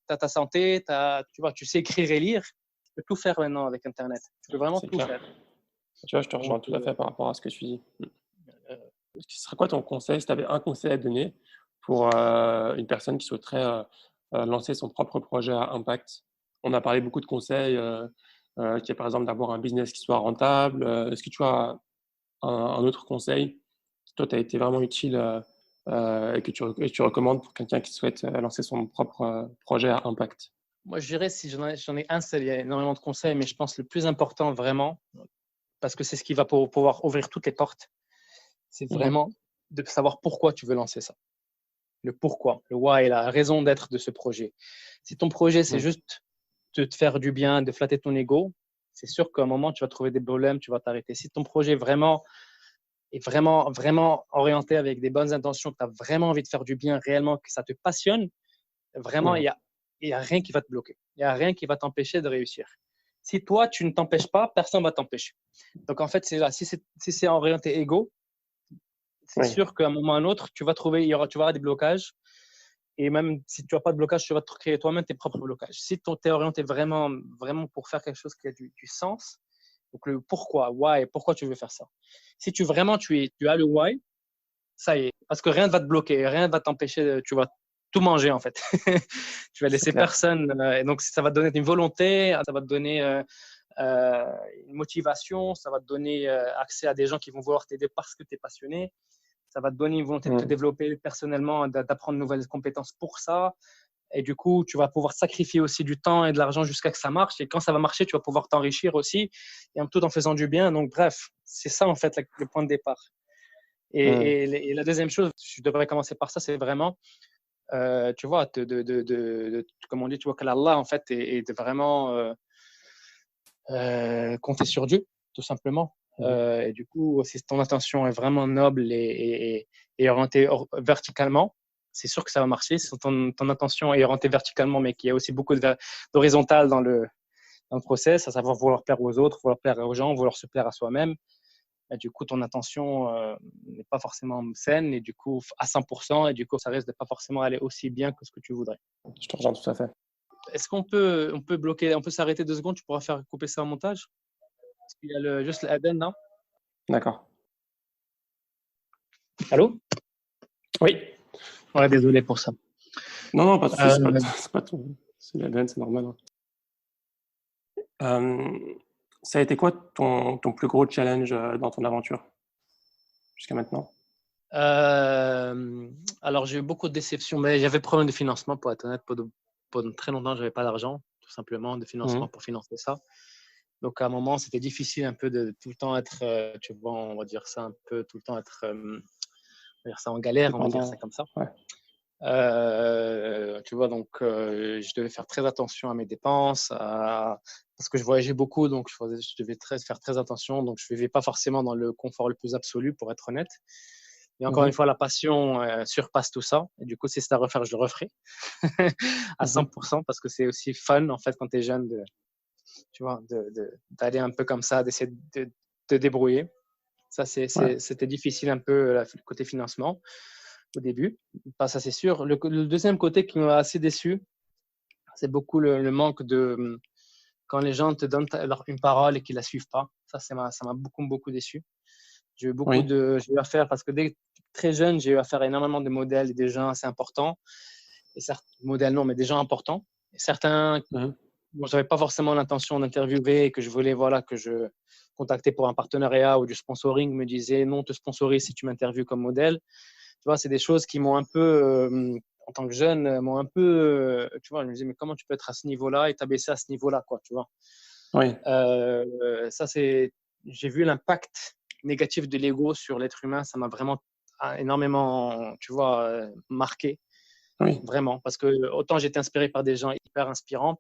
as ta santé, tu vois, tu sais écrire et lire. Tu peux tout faire maintenant avec Internet. Tu peux vraiment c'est tout clair. faire. Tu vois, je te Donc, rejoins tout à fait par rapport à ce que tu dis. Mmh. euh, Ce serait quoi ton conseil, si tu avais un conseil à donner pour, une personne qui souhaiterait, lancer son propre projet à impact? On a parlé beaucoup de conseils, qui est par exemple d'avoir un business qui soit rentable, est-ce que tu as un autre conseil qui toi t'a été vraiment utile, et que tu recommandes pour quelqu'un qui souhaite, lancer son propre, projet à impact? moi, je dirais, si j'en ai un seul, il y a énormément de conseils, mais je pense le plus important vraiment, parce que c'est ce qui va pouvoir ouvrir toutes les portes, c'est Mmh mh. vraiment de savoir pourquoi tu veux lancer ça. Le pourquoi, le why, la raison d'être de ce projet. Si ton projet, c'est Mmh. juste de te faire du bien, de flatter ton ego, c'est sûr qu'à un moment, tu vas trouver des problèmes, tu vas t'arrêter. Si ton projet est vraiment, vraiment orienté avec des bonnes intentions, que tu as vraiment envie de faire du bien réellement, que ça te passionne, vraiment, Mmh. il y a rien qui va te bloquer. Il y a rien qui va t'empêcher de réussir. Si toi, tu ne t'empêches pas, personne ne va t'empêcher. Donc, en fait, c'est là. Si c'est orienté ego, c'est Oui, sûr qu'à un moment ou à un autre, tu vas avoir des blocages. Et même si tu n'as pas de blocage, tu vas te créer toi-même tes propres blocages. Si tu es orienté vraiment, vraiment pour faire quelque chose qui a du sens, donc le pourquoi, why, pourquoi tu veux faire ça. Si tu as le why, ça y est, parce que rien ne va te bloquer, rien ne va t'empêcher, tu vas tout manger en fait. Tu vas c'est laisser clair. personne, et donc ça va te donner une volonté, ça va te donner euh, une motivation, ça va te donner accès à des gens qui vont vouloir t'aider parce que tu es passionné, ça va te donner une volonté de te Mmh. développer personnellement, d'apprendre de nouvelles compétences pour ça. Et du coup, tu vas pouvoir sacrifier aussi du temps et de l'argent jusqu'à que ça marche. Et quand ça va marcher, tu vas pouvoir t'enrichir aussi, et tout en faisant du bien. Donc, bref, c'est ça, en fait, le point de départ. Et la deuxième chose, je devrais commencer par ça, c'est vraiment, tu vois, comme on dit, tu vois que l'Allah, en fait, est de vraiment compter sur Dieu, tout simplement. Et du coup, si ton intention est vraiment noble et orientée verticalement, c'est sûr que ça va marcher. Si ton intention est orientée verticalement, mais qu'il y a aussi beaucoup d'horizontal dans le process, à savoir vouloir plaire aux autres, vouloir plaire aux gens, vouloir se plaire à soi-même, et du coup, ton intention n'est pas forcément saine, et du coup, à 100%, et du coup, ça risque de pas forcément aller aussi bien que ce que tu voudrais. Je te rejoins tout à fait. Est-ce qu'on peut bloquer, on peut s'arrêter 2 secondes, tu pourras faire couper ça au montage? Parce qu'il y a juste l'Aden, non? D'accord. Allô? Oui. Ouais, désolé pour ça. Non, pas de souci, Euh, c'est pas tout. C'est la veine, c'est normal. Ça a été quoi ton plus gros challenge dans ton aventure jusqu'à maintenant? alors, j'ai eu beaucoup de déceptions, mais j'avais problème de financement, pour être honnête. Pendant très longtemps, je n'avais pas d'argent, tout simplement, de financement pour financer ça. Donc, à un moment, c'était difficile un peu de tout le temps être, tu vois, on va dire ça un peu, tout le temps être, on va dire ça en galère, on va dire ça Dépendant. comme ça. Ouais. Tu vois, donc, je devais faire très attention à mes dépenses, parce que je voyageais beaucoup, donc je devais faire très attention. Donc, je ne vivais pas forcément dans le confort le plus absolu, pour être honnête. Et encore une fois, la passion surpasse tout ça. Et du coup, si c'est à refaire, je le referai à 100%, parce que c'est aussi fun, en fait, quand tu es jeune, tu vois, d'aller un peu comme ça, d'essayer de te débrouiller. Ça, Ouais. c'était difficile un peu, le côté financement au début. Pas ça, c'est sûr. Le deuxième côté qui m'a assez déçu, c'est beaucoup le manque de, quand les gens te donnent une parole et qu'ils la suivent pas. Ça m'a beaucoup, beaucoup déçu. J'ai Oui. eu affaire, parce que dès très jeune, j'ai eu affaire à énormément de modèles et des gens assez importants. Et certains modèles, non, mais des gens importants. Et certains, bon, j'avais pas forcément l'intention d'interviewer et que je voulais, voilà, que je contactais pour un partenariat ou du sponsoring, me disaient non, te sponsorise si tu m'interviews comme modèle. Tu vois, c'est des choses qui m'ont un peu, en tant que jeune, m'ont un peu, tu vois, je me disais, mais comment tu peux être à ce niveau-là et t'abaisser à ce niveau-là, quoi, tu vois. Oui. Ça, j'ai vu l'impact négatif de l'ego sur l'être humain. Ça m'a vraiment énormément, tu vois, marqué, Oui. vraiment. Parce que autant j'étais inspiré par des gens hyper inspirants,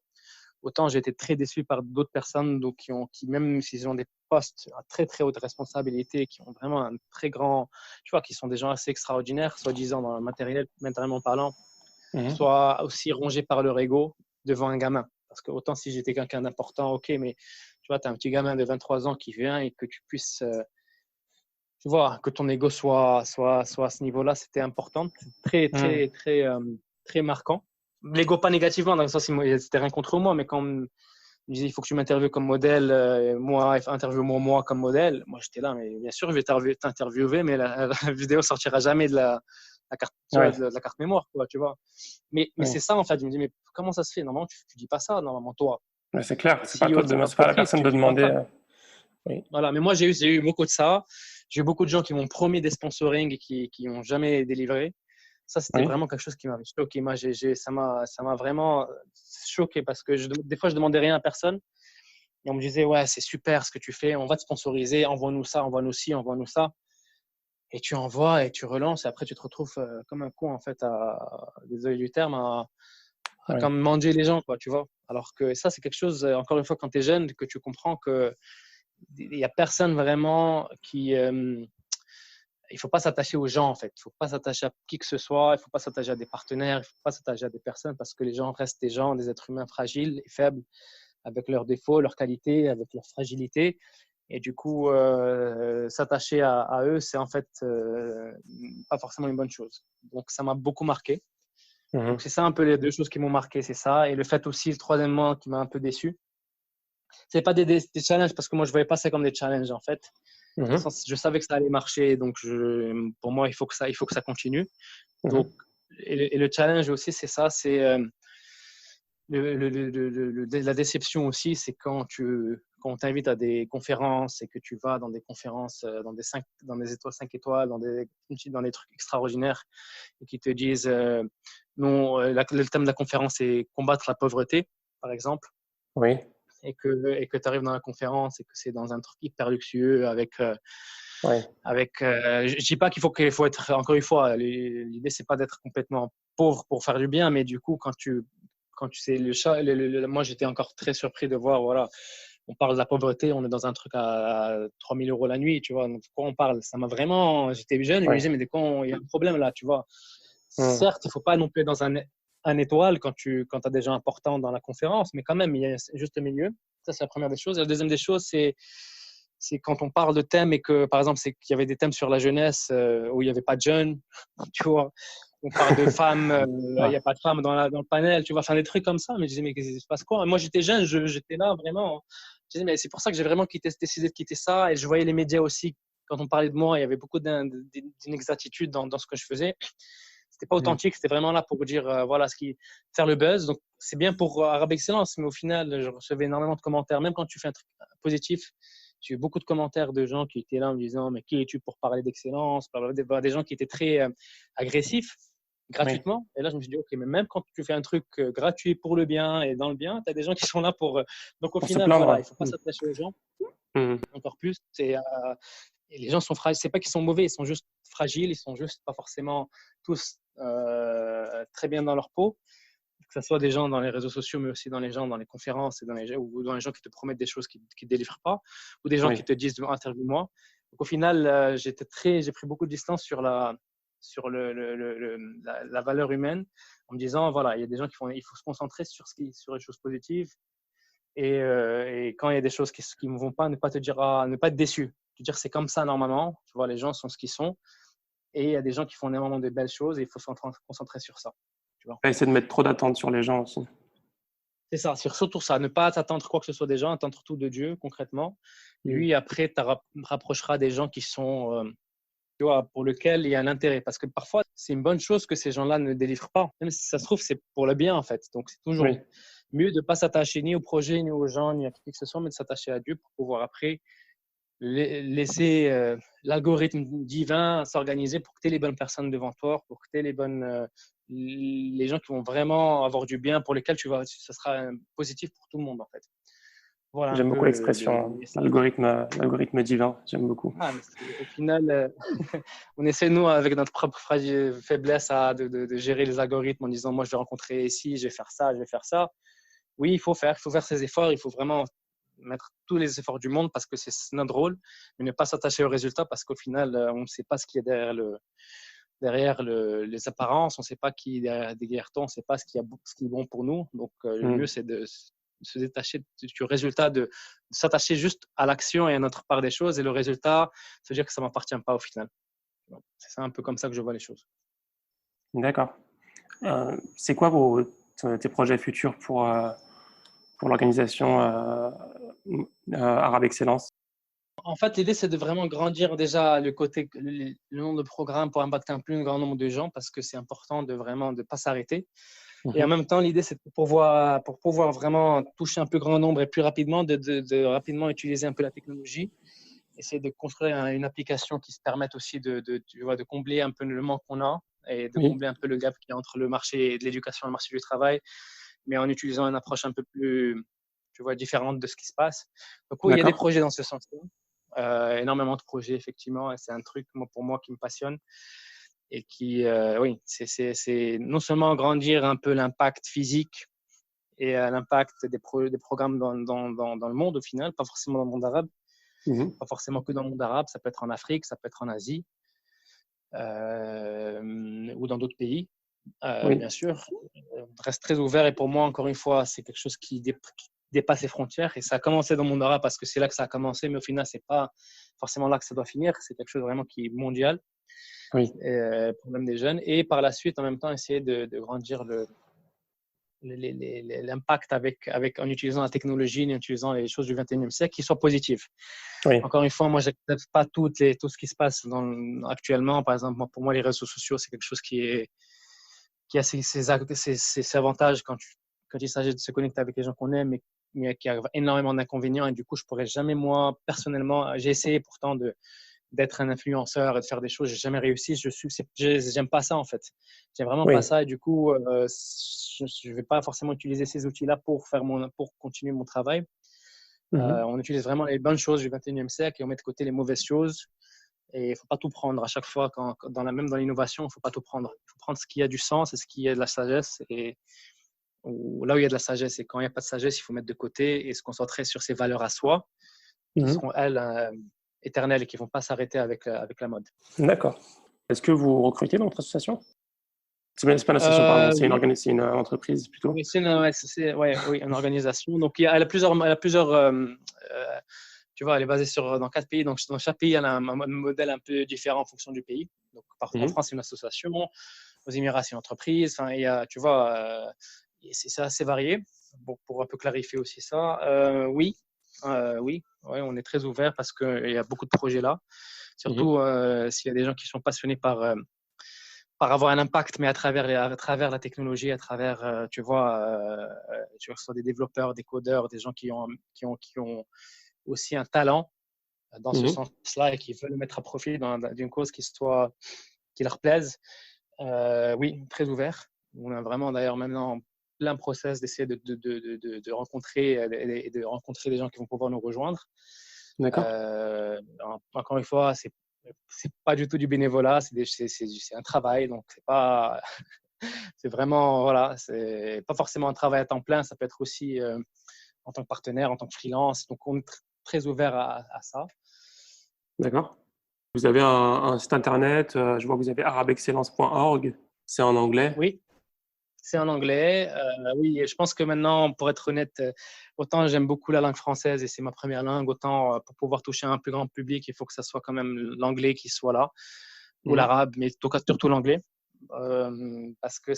autant j'ai été très déçu par d'autres personnes, donc qui même s'ils ont des postes à très très haute responsabilité, qui ont vraiment un très grand, tu vois, qui sont des gens assez extraordinaires, soi-disant dans le matériellement parlant, soit aussi rongés par leur ego devant un gamin. Parce que autant si j'étais quelqu'un d'important, ok, mais tu vois, tu as un petit gamin de 23 ans qui vient et que tu puisses, tu vois, que ton ego soit à ce niveau-là, c'était important. Très, très, très, très marquant. L'ego, pas négativement, dans le sens où c'était rien contre moi, mais quand on me disait il faut que tu m'interviewes comme modèle, moi, interviewe-moi comme modèle, moi j'étais là, mais bien sûr, je vais t'interviewer, mais la vidéo sortira jamais de la carte, tu vois, Ouais. de la carte mémoire, quoi, tu vois. Mais Oui. c'est ça, en fait. Je me dis, mais comment ça se fait? Normalement, tu dis pas ça, normalement, toi. Ouais, c'est clair. Le C'est pas CEO toi de cette c'est pas à la entreprise, personne tu de dis pas demander. ça. Oui. Voilà, mais moi, j'ai eu beaucoup de ça. J'ai eu beaucoup de gens qui m'ont promis des sponsorings et qui n'ont jamais délivré. Ça, c'était Oui. vraiment quelque chose qui m'avait choqué. Moi, ça m'a vraiment choqué, parce que des fois, je demandais rien à personne. Et on me disait, ouais, c'est super ce que tu fais, on va te sponsoriser, envoie-nous ça, envoie-nous ci, envoie-nous ça. Et tu envoies et tu relances, et après, tu te retrouves comme un con, en fait, désolé du terme, à Oui. comme manger les gens, quoi, tu vois. Alors que ça, c'est quelque chose, encore une fois, quand tu es jeune, que tu comprends que il n'y a personne vraiment qui. Il ne faut pas s'attacher aux gens, en fait. Il ne faut pas s'attacher à qui que ce soit. Il ne faut pas s'attacher à des partenaires. Il ne faut pas s'attacher à des personnes, parce que les gens restent des gens, des êtres humains fragiles et faibles, avec leurs défauts, leurs qualités, avec leurs fragilités. Et du coup, s'attacher à eux, c'est en fait pas forcément une bonne chose. Donc, ça m'a beaucoup marqué. Donc, c'est ça un peu les deux choses qui m'ont marqué, c'est ça. Et le fait aussi, le troisièmement, qui m'a un peu déçu, c'est pas des challenges, parce que moi, je voyais pas ça comme des challenges, en fait. Dans le sens, je savais que ça allait marcher, donc pour moi, il faut que ça continue. Donc, et le challenge aussi, c'est ça, c'est la déception aussi, c'est quand quand on t'invite à des conférences et que tu vas dans des conférences, dans des étoiles 5 étoiles, dans des trucs extraordinaires, et qui te disent non, le thème de la conférence est combattre la pauvreté, par exemple, Oui. et que tu arrives dans la conférence et que c'est dans un truc hyper luxueux Oui. je dis pas qu'il faut être, encore une fois, l'idée c'est pas d'être complètement pauvre pour faire du bien, mais du coup, quand tu sais, moi j'étais encore très surpris de voir, voilà, on parle de la pauvreté, on est dans un truc à 3 000 € la nuit, tu vois, donc de quoi on parle? Ça m'a vraiment, j'étais jeune, je me Oui. disais, mais de quoi il y a un problème là, tu vois. Mm. Certes, il faut pas non plus être dans un étoile quand as des gens importants dans la conférence, mais quand même, il y a juste le milieu. Ça, c'est la première des choses. Et la deuxième des choses, c'est quand on parle de thèmes et que, par exemple, c'est qu'il y avait des thèmes sur la jeunesse où il n'y avait pas de jeunes, tu vois. On parle de femmes, il Ouais. n'y a pas de femmes dans le panel, tu vois, enfin des trucs comme ça. Mais je disais, mais qu'est-ce qui se passe quoi? Et moi, j'étais jeune, j'étais là vraiment. Je disais, mais c'est pour ça que j'ai vraiment décidé de quitter ça. Et je voyais les médias aussi, quand on parlait de moi, il y avait beaucoup d'inexactitudes dans ce que je faisais. C'était pas Mm. authentique, c'était vraiment là pour dire, voilà, faire le buzz. Donc, c'est bien pour Arabe Excellence, mais au final, je recevais énormément de commentaires, même quand tu fais un truc positif. J'ai eu beaucoup de commentaires de gens qui étaient là en me disant, mais qui es-tu pour parler d'excellence? Des gens qui étaient très agressifs Oui. gratuitement. Et là, je me suis dit, OK, mais même quand tu fais un truc gratuit pour le bien et dans le bien, tu as des gens qui sont là pour. Donc, au Pour se final, voilà, il plaindre. ne faut pas s'attacher aux gens Mm. encore plus. Et les gens sont fragiles. C'est pas qu'ils sont mauvais, ils sont juste fragiles, ils sont juste pas forcément tous très bien dans leur peau. Que ce soit des gens dans les réseaux sociaux, mais aussi dans les gens dans les conférences ou dans les gens qui te promettent des choses qui ne délivrent pas, ou des gens qui Oui. te disent interview-moi. Donc au final, j'ai pris beaucoup de distance sur la valeur humaine, en me disant voilà, il y a des gens il faut se concentrer sur les choses positives. Et quand il y a des choses qui ne vont pas, ne pas te dire, ne pas être déçu. Te dire c'est comme ça normalement. Tu vois, les gens sont ce qu'ils sont. Et il y a des gens qui font énormément de belles choses et il faut se concentrer sur ça. Tu vois. Pas essayer de mettre trop d'attentes sur les gens aussi. C'est ça, c'est surtout ça. Ne pas t'attendre quoi que ce soit des gens, attendre tout de Dieu concrètement. Mm. Lui, après, tu rapprocheras des gens qui sont, tu vois, pour lesquels il y a un intérêt. Parce que parfois, c'est une bonne chose que ces gens-là ne délivrent pas. Même si ça se trouve, c'est pour le bien en fait. Donc, c'est toujours Oui. mieux de ne pas s'attacher ni au projet, ni aux gens, ni à qui que ce soit, mais de s'attacher à Dieu pour pouvoir après laisser l'algorithme divin s'organiser pour que tu aies les bonnes personnes devant toi, pour que tu aies les gens qui vont vraiment avoir du bien, pour lesquels ça sera positif pour tout le monde en fait. Voilà un J'aime beaucoup peu l'expression message. l'algorithme divin. J'aime beaucoup. Mais au final, on essaie, nous, avec notre propre faiblesse, de gérer les algorithmes en disant, moi, je vais rencontrer ici, je vais faire ça, je vais faire ça. Oui, il faut faire ses efforts, il faut vraiment mettre tous les efforts du monde parce que c'est notre rôle, mais ne pas s'attacher au résultat parce qu'au final, on ne sait pas ce qu'il y a derrière les apparences, on ne sait pas qui est derrière toi, on ne sait pas ce qui est bon pour nous. Donc, le mieux, Mm. c'est de se détacher du résultat, de s'attacher juste à l'action et à notre part des choses. Et le résultat, se dire que ça ne m'appartient pas au final. C'est un peu comme ça que je vois les choses. D'accord. C'est quoi tes projets futurs pour l'organisation Arabe Excellence? En fait, l'idée, c'est de vraiment grandir déjà le nombre de programmes pour impacter un plus grand nombre de gens parce que c'est important de vraiment de pas s'arrêter. Et en Mhm. même temps, l'idée, c'est pour pouvoir vraiment toucher un plus grand nombre et plus rapidement, de rapidement utiliser un peu la technologie, essayer de construire une application qui se permette aussi tu vois, de combler un peu le manque qu'on a et de Oui. combler un peu le gap qu'il y a entre le marché de l'éducation et le marché du travail, mais en utilisant une approche un peu plus, tu vois, différente de ce qui se passe. Donc oui, il y a des D'accord. projets dans ce sens-là. Énormément de projets, effectivement, et c'est un truc pour moi qui me passionne et oui, c'est non seulement grandir un peu l'impact physique et l'impact des programmes dans le monde au final, pas forcément dans le monde arabe, Mhm. pas forcément que dans le monde arabe, ça peut être en Afrique, ça peut être en Asie ou dans d'autres pays, Oui. bien sûr. On reste très ouvert et pour moi, encore une fois, c'est quelque chose qui dépasse les frontières et ça a commencé dans le monde arabe parce que c'est là que ça a commencé, mais au final, c'est pas forcément là que ça doit finir, c'est quelque chose vraiment qui est mondial, Oui. problème des jeunes, et par la suite, en même temps, essayer de grandir l'impact en utilisant la technologie, en utilisant les choses du 21e siècle qui soient positives. Oui. Encore une fois, moi, je n'accepte pas tout ce qui se passe actuellement. Par exemple, pour moi, les réseaux sociaux, c'est quelque chose qui a ses avantages quand il s'agit de se connecter avec les gens qu'on aime, mais qui a énormément d'inconvénients. Et du coup, je pourrais jamais, moi, personnellement, j'ai essayé pourtant d'être un influenceur et de faire des choses. J'ai jamais réussi. J'aime pas ça en fait. J'aime vraiment pas Oui. ça et du coup, je vais pas forcément utiliser ces outils-là pour continuer mon travail. Mhm. On utilise vraiment les bonnes choses du 21e siècle et on met de côté les mauvaises choses. Et il faut pas tout prendre à chaque fois. Même dans l'innovation, il faut pas tout prendre. Il faut prendre ce qui a du sens et ce qui a de la sagesse. Et là où il y a de la sagesse et quand il n'y a pas de sagesse, il faut mettre de côté et se concentrer sur ses valeurs à soi, qui Mhm. seront elles éternelles et qui vont pas s'arrêter avec la mode. D'accord. Est-ce que vous recrutez dans votre association? C'est pas une association, pardon, Oui, c'est une entreprise plutôt. oui, oui, une organisation. Donc, elle a plusieurs tu vois, elle est basée dans 4 pays. Donc, dans chaque pays, elle a un modèle un peu différent en fonction du pays. Donc, en Mhm. France, c'est une association. Aux Émirats, c'est une entreprise. Enfin, tu vois, c'est assez varié. Bon, pour un peu clarifier aussi ça, oui, oui, ouais, on est très ouvert parce qu'il y a beaucoup de projets là. Mhm. Surtout s'il y a des gens qui sont passionnés par avoir un impact, mais à travers la technologie, à travers, tu vois, des développeurs, des codeurs, des gens qui ont aussi un talent dans ce Mhm. sens-là et qui veulent le mettre à profit d'une cause qui leur plaise. Oui, très ouvert. On a vraiment d'ailleurs maintenant plein process d'essayer de rencontrer et de rencontrer des gens qui vont pouvoir nous rejoindre. D'accord. Encore une fois, c'est pas du tout du bénévolat, c'est un travail, donc c'est pas, c'est vraiment, voilà, c'est pas forcément un travail à temps plein, ça peut être aussi en tant que partenaire, en tant que freelance, donc on est très ouvert à ça. D'accord. Vous avez un site internet, je vois que vous avez arabexcellence.org, c'est en anglais. Oui, c'est en anglais. Oui, et je pense que maintenant, pour être honnête, autant j'aime beaucoup la langue française et c'est ma première langue, autant pour pouvoir toucher un plus grand public, il faut que ça soit quand même l'anglais qui soit là, ou Mhm. l'arabe, mais surtout l'anglais. Parce que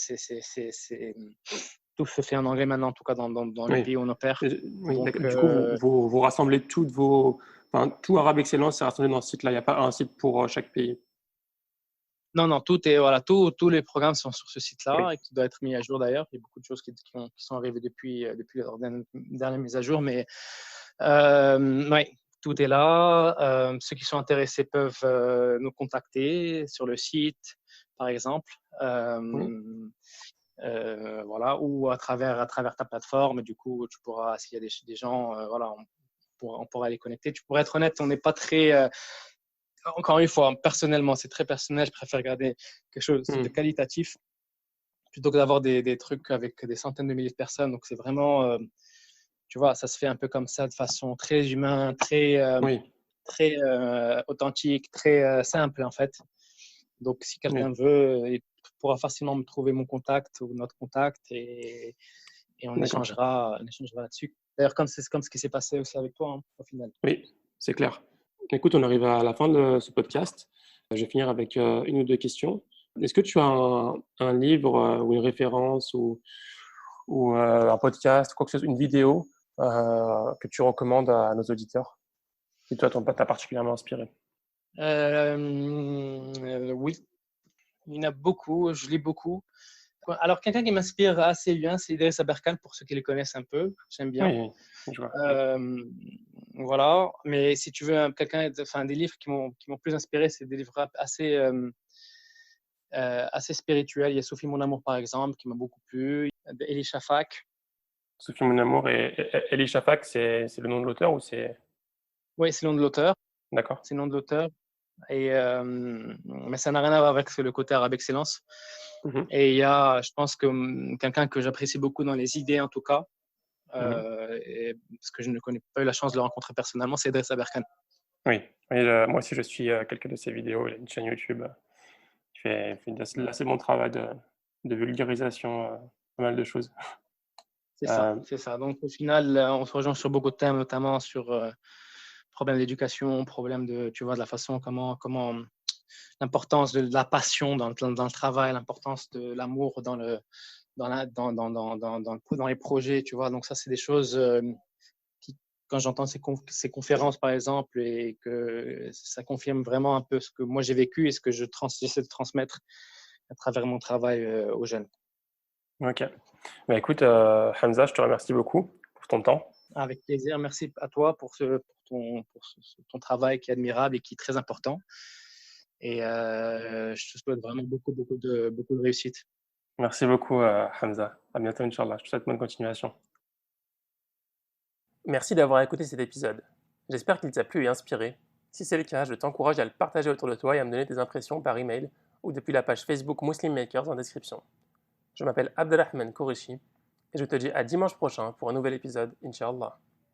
tout se fait en anglais maintenant, en tout cas dans les Oui. pays où on opère. Oui, Donc, d'accord. Du coup, vous rassemblez toutes vos, enfin, tout Arabe Excellence, c'est rassemblé dans ce site-là. Il n'y a pas un site pour chaque pays. non, non, tous les programmes sont sur ce site-là Oui. et qui doit être mis à jour d'ailleurs. Il y a beaucoup de choses qui sont arrivées depuis leur dernière mise à jour, mais ouais, tout est là. Ceux qui sont intéressés peuvent nous contacter sur le site, par exemple. Oui. Voilà, ou à travers ta plateforme. Du coup, tu pourras, s'il y a des gens, voilà, on pourra les connecter. Tu pourrais être honnête, on n'est pas très. Encore une fois, personnellement, c'est très personnel. Je préfère garder quelque chose de Mhm. qualitatif plutôt que d'avoir des trucs avec des centaines de milliers de personnes. Donc, c'est vraiment, tu vois, ça se fait un peu comme ça, de façon très humaine, Oui. très authentique, très simple, en fait. Donc, si quelqu'un Oui. veut, il pourra facilement me trouver mon contact ou notre contact et D'accord. on échangera là-dessus. D'ailleurs, c'est comme ce qui s'est passé aussi avec toi, hein, au final. Oui, c'est clair. Écoute, on arrive à la fin de ce podcast. Je vais finir avec une ou deux questions. Est-ce que tu as un livre ou une référence ou un podcast, quoi que ce soit, une vidéo que tu recommandes à nos auditeurs qui, toi, t'a particulièrement inspiré? Oui, il y en a beaucoup, je lis beaucoup. Alors, quelqu'un qui m'inspire assez bien, c'est Idriss Aberkan, pour ceux qui le connaissent un peu. J'aime bien. Oui, oui, je vois. Oui. Euh, voilà. Mais si tu veux, enfin, des livres qui m'ont plus inspiré, c'est des livres assez spirituels. Il y a Sophie Mon Amour, par exemple, qui m'a beaucoup plu. Elie Shafak. Sophie Mon Amour et Elie Shafak, c'est le nom de l'auteur ou c'est... Oui, c'est le nom de l'auteur. D'accord. C'est le nom de l'auteur. Mais ça n'a rien à voir avec le côté arabe excellence. Mhm. Et il y a, je pense que quelqu'un que j'apprécie beaucoup dans les idées, en tout cas, Mhm. parce que je ne connais pas eu la chance de le rencontrer personnellement, c'est Idriss Aberkan. Oui, oui moi aussi je suis quelques de ses vidéos. Il a une chaîne YouTube qui fait assez bon travail de vulgarisation, pas mal de choses. C'est ça, Euh, c'est ça. Donc au final, on se rejoint sur beaucoup de thèmes, notamment sur problèmes d'éducation, problèmes tu vois, de la façon comment l'importance de la passion dans le travail, l'importance de l'amour dans les projets, tu vois. Donc ça, c'est des choses qui, quand j'entends ces conférences, par exemple, et que ça confirme vraiment un peu ce que moi j'ai vécu et ce que j'essaie de transmettre à travers mon travail aux jeunes. ok. Bah, écoute, Hamza, je te remercie beaucoup pour ton temps. Avec plaisir. Merci à toi pour ton travail qui est admirable et qui est très important. Et je te souhaite vraiment beaucoup de réussite. Merci beaucoup, Hamza. À bientôt, Inch'Allah. Je te souhaite bonne continuation. Merci d'avoir écouté cet épisode. J'espère qu'il t'a plu et inspiré. Si c'est le cas, je t'encourage à le partager autour de toi et à me donner tes impressions par email ou depuis la page Facebook Muslim Makers en description. Je m'appelle Abdelrahman Kourichi et je te dis à dimanche prochain pour un nouvel épisode, Inch'Allah.